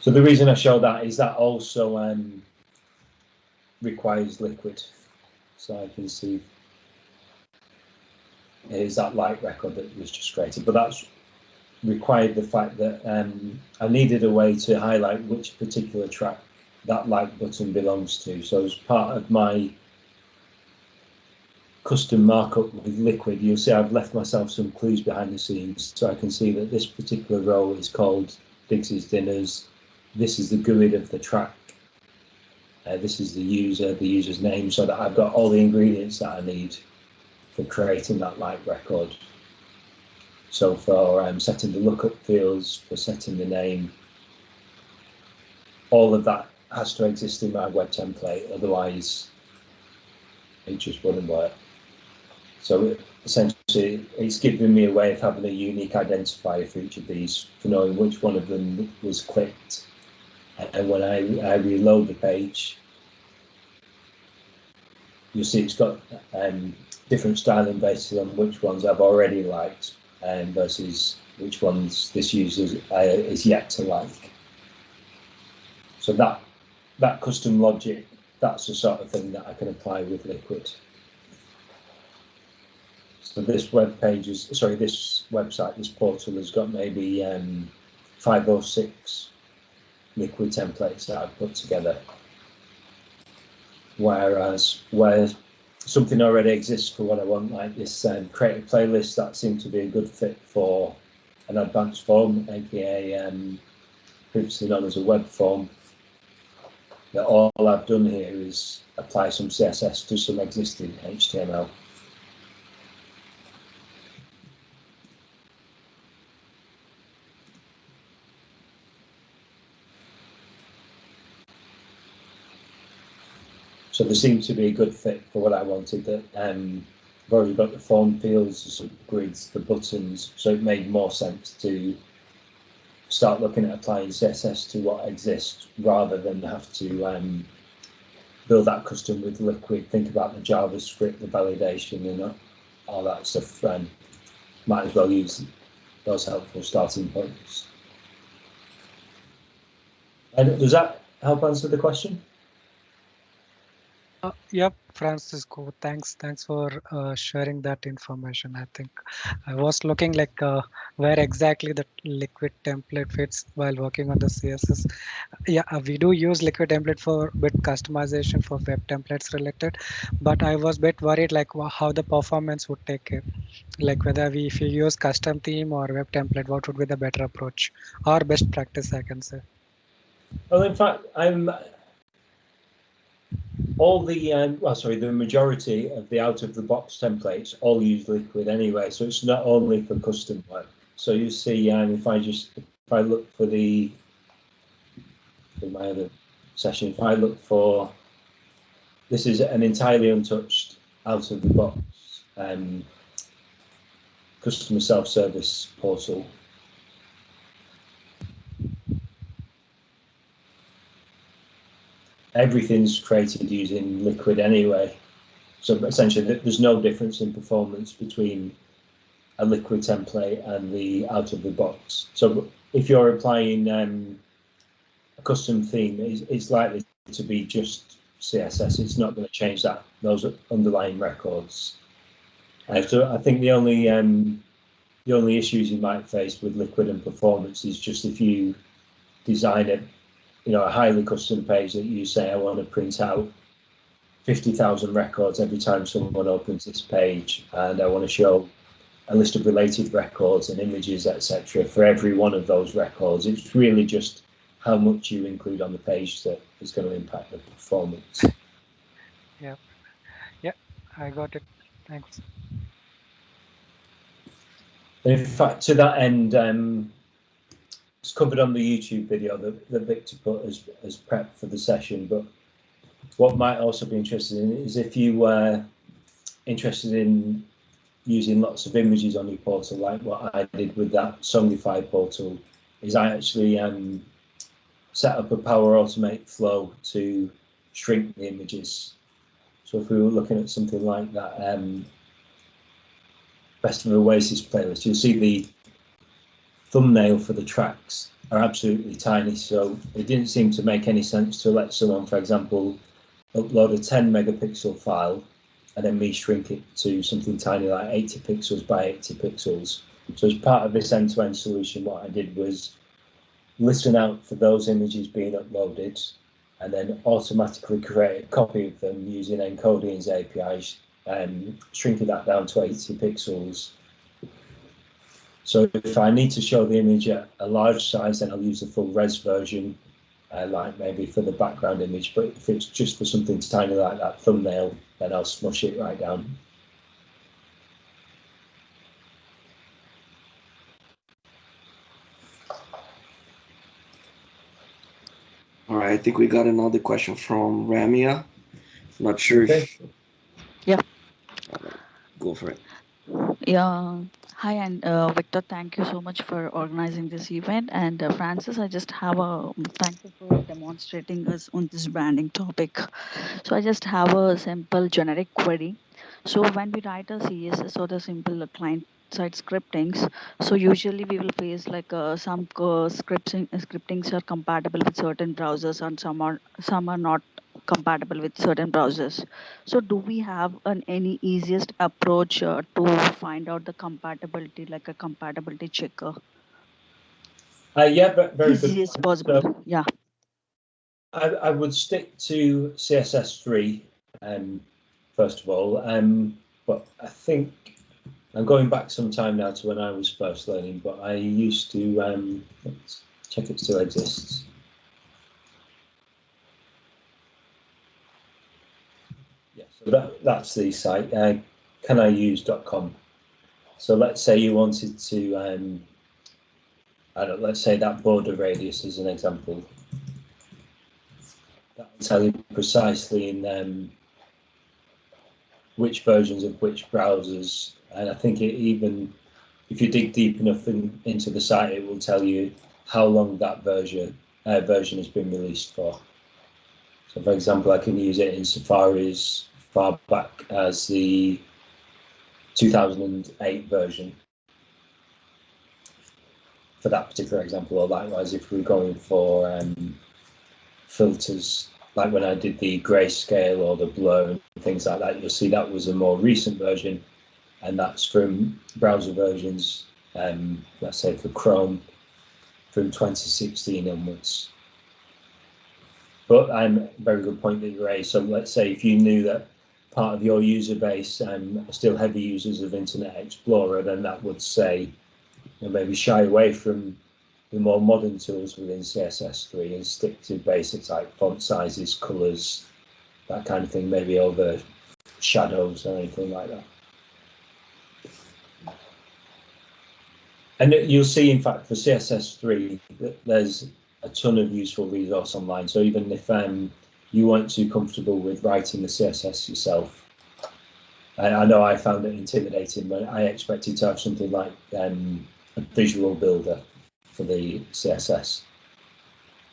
so the reason I show that is that also requires Liquid. So I can see here's that like record that was just created, but that's required the fact that I needed a way to highlight which particular track that like button belongs to. So as part of my custom markup with Liquid, you'll see I've left myself some clues behind the scenes, so I can see that this particular row is called Diggs's Dinners. This is the GUID of the track. This is the user's name, so that I've got all the ingredients that I need for creating that like record. So for setting the lookup fields, for setting the name, all of that has to exist in my web template, otherwise it just wouldn't work. So essentially it's giving me a way of having a unique identifier for each of these, for knowing which one of them was clicked. And when I reload the page, you'll see it's got different styling based on which ones I've already liked versus which ones this user is yet to like. So that custom logic, that's the sort of thing that I can apply with Liquid. So this web page is, sorry, this website, this portal has got maybe 5 or 6 Liquid templates that I've put together. Whereas where something already exists for what I want, like this create a playlist, that seemed to be a good fit for an advanced form, aka previously known as a web form. That all I've done here is apply some CSS to some existing HTML. So there seemed to be a good fit for what I wanted. That I've already got the form fields, the grids, the buttons, so it made more sense to start looking at applying CSS to what exists rather than have to build that custom with Liquid, think about the JavaScript, the validation and all that stuff. Might as well use those helpful starting points. And does that help answer the question? Yep, Francisco, thanks for sharing that information. I think I was looking like where exactly the Liquid template fits while working on the CSS. Yeah, we do use Liquid template for bit customization for web templates related, but I was a bit worried like how the performance would take it. Like whether if you use custom theme or web template, what would be the better approach or best practice, I can say. Well, in fact, all the the majority of the out-of-the-box templates all use Liquid anyway, so it's not only for custom work. So you see, if I look for my other session, if I look for, this is an entirely untouched out-of-the-box customer self-service portal. Everything's created using Liquid anyway, so essentially there's no difference in performance between a Liquid template and the out-of-the-box. So if you're applying a custom theme, it's likely to be just CSS. It's not going to change those underlying records. So I think the only issues you might face with Liquid and performance is just if you design a highly custom page that you say, I want to print out 50,000 records every time someone opens this page, and I want to show a list of related records and images, etc. for every one of those records. It's really just how much you include on the page that is going to impact the performance. Yeah, I got it. Thanks. In fact, to that end, it's covered on the YouTube video that Victor put as prep for the session. But what might also be interesting in is if you were interested in using lots of images on your portal, like what I did with that Songify portal, is I actually set up a Power Automate flow to shrink the images. So if we were looking at something like that, Best of Oasis playlist, you'll see the thumbnail for the tracks are absolutely tiny, so it didn't seem to make any sense to let someone, for example, upload a 10 megapixel file and then me shrink it to something tiny like 80 pixels by 80 pixels. So as part of this end-to-end solution, what I did was listen out for those images being uploaded and then automatically create a copy of them using Encoding's APIs and shrinking that down to 80 pixels. So if I need to show the image at a large size, then I'll use the full res version, like maybe for the background image. But if it's just for something tiny like that thumbnail, then I'll smush it right down. All right, I think we got another question from Ramia. Not sure if. Yeah. Go for it. Yeah. Hi, and Victor, thank you so much for organizing this event. And Francis, I just have thank you for demonstrating us on this branding topic. So I just have a simple generic query. So when we write a CSS or the simple client side scriptings, so usually we will face like some scriptings are compatible with certain browsers and some are not compatible with certain browsers. So do we have any easiest approach to find out the compatibility, like a compatibility checker? Yeah, but very Easiest good. possible. So yeah. I would stick to CSS3 first of all, but I think I'm going back some time now to when I was first learning, but I used to, let's check if it still exists. Yeah, so that's the site, caniuse.com. So let's say you wanted to, let's say that border radius is an example. That will tell you precisely in which versions of which browsers, and I think it even, if you dig deep enough into the site, it will tell you how long that version has been released for. So for example, I can use it in Safari as far back as the 2008 version for that particular example, or likewise if we're going for filters, like when I did the grayscale or the blur and things like that, you'll see that was a more recent version, and that's from browser versions, let's say for Chrome, from 2016 onwards. But very good point that you raised. So let's say if you knew that part of your user base are still heavy users of Internet Explorer, then that would say, maybe shy away from the more modern tools within CSS3 and stick to basics like font sizes, colors, that kind of thing, maybe over shadows or anything like that. And you'll see, in fact, for CSS3, that there's a ton of useful resource online. So even if you weren't too comfortable with writing the CSS yourself, I know I found it intimidating, but I expected to have something like a visual builder for the CSS.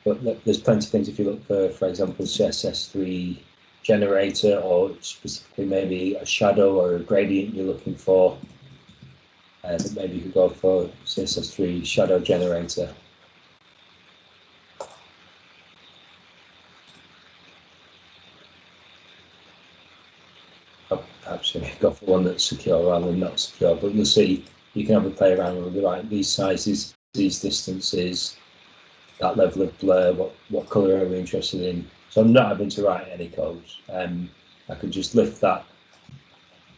But there's plenty of things. If you look for example, CSS3 generator, or specifically maybe a shadow or a gradient you're looking for, maybe you could go for CSS3 shadow generator. Perhaps you could go for one that's secure rather than not secure, but you'll see you can have a play around with like these sizes, these distances, that level of blur, what colour are we interested in. So I'm not having to write any code. I can just lift that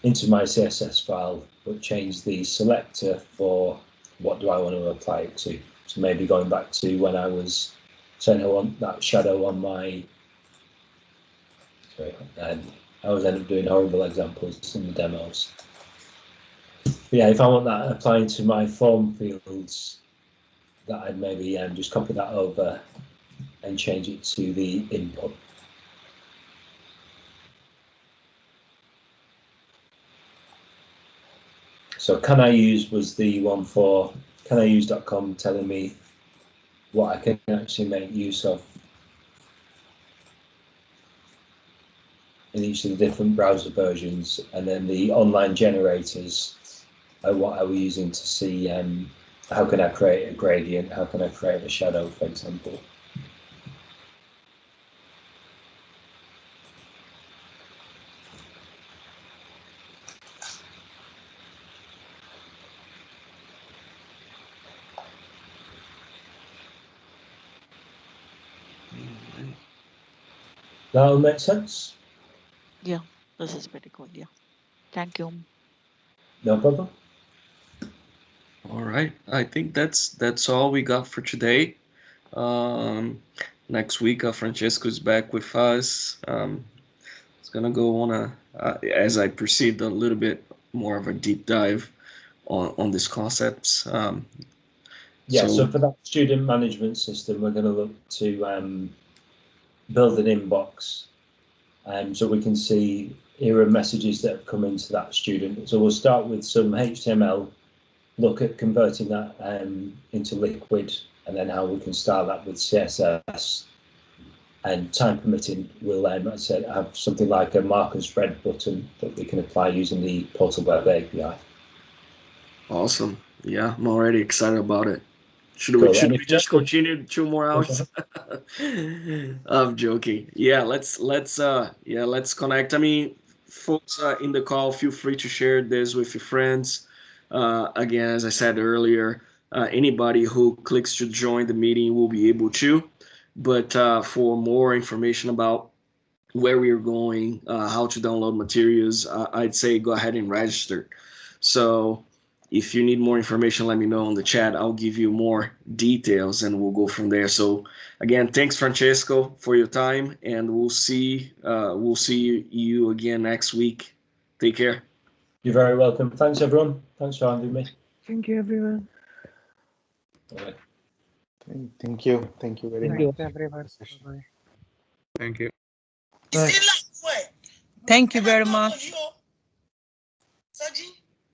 into my CSS file, but change the selector for what do I want to apply it to. So maybe going back to when I was saying I want that shadow on my, I always end up doing horrible examples in the demos. But yeah, if I want that applying to my form fields, that I'd maybe just copy that over and change it to the input. So can I use was the one for caniuse.com telling me what I can actually make use of in each of the different browser versions, and then the online generators are what I was using to see how can I create a gradient, how can I create a shadow, for example. That all make sense? Yeah, this is pretty cool. Yeah. Thank you. No problem. All right, I think that's all we got for today. Next week, Francesco is back with us. It's gonna go on as I perceived, a little bit more of a deep dive on these concepts. Yeah, so for that student management system, we're going to look to build an inbox, so we can see error messages that have come into that student. So we'll start with some HTML, look at converting that into liquid, and then how we can start that with CSS. And time permitting, we'll, as I said, have something like a mark and spread button that we can apply using the Portal Web API. Awesome. Yeah, I'm already excited about it. Should Cool. we just continue 2 more hours? I'm joking. Yeah, let's connect. I mean, folks in the call, feel free to share this with your friends. Again, as I said earlier, anybody who clicks to join the meeting will be able to. But for more information about where we are going, how to download materials, I'd say go ahead and register. So if you need more information, let me know in the chat. I'll give you more details and we'll go from there. So again, thanks Francesco for your time, and we'll see you again next week. Take care. You're very welcome. Thanks everyone. Thanks for having me. Thank you, everyone. All right. Thank you. Thank you very much. Thanks, everyone. Bye. Thank you. Thank you very much.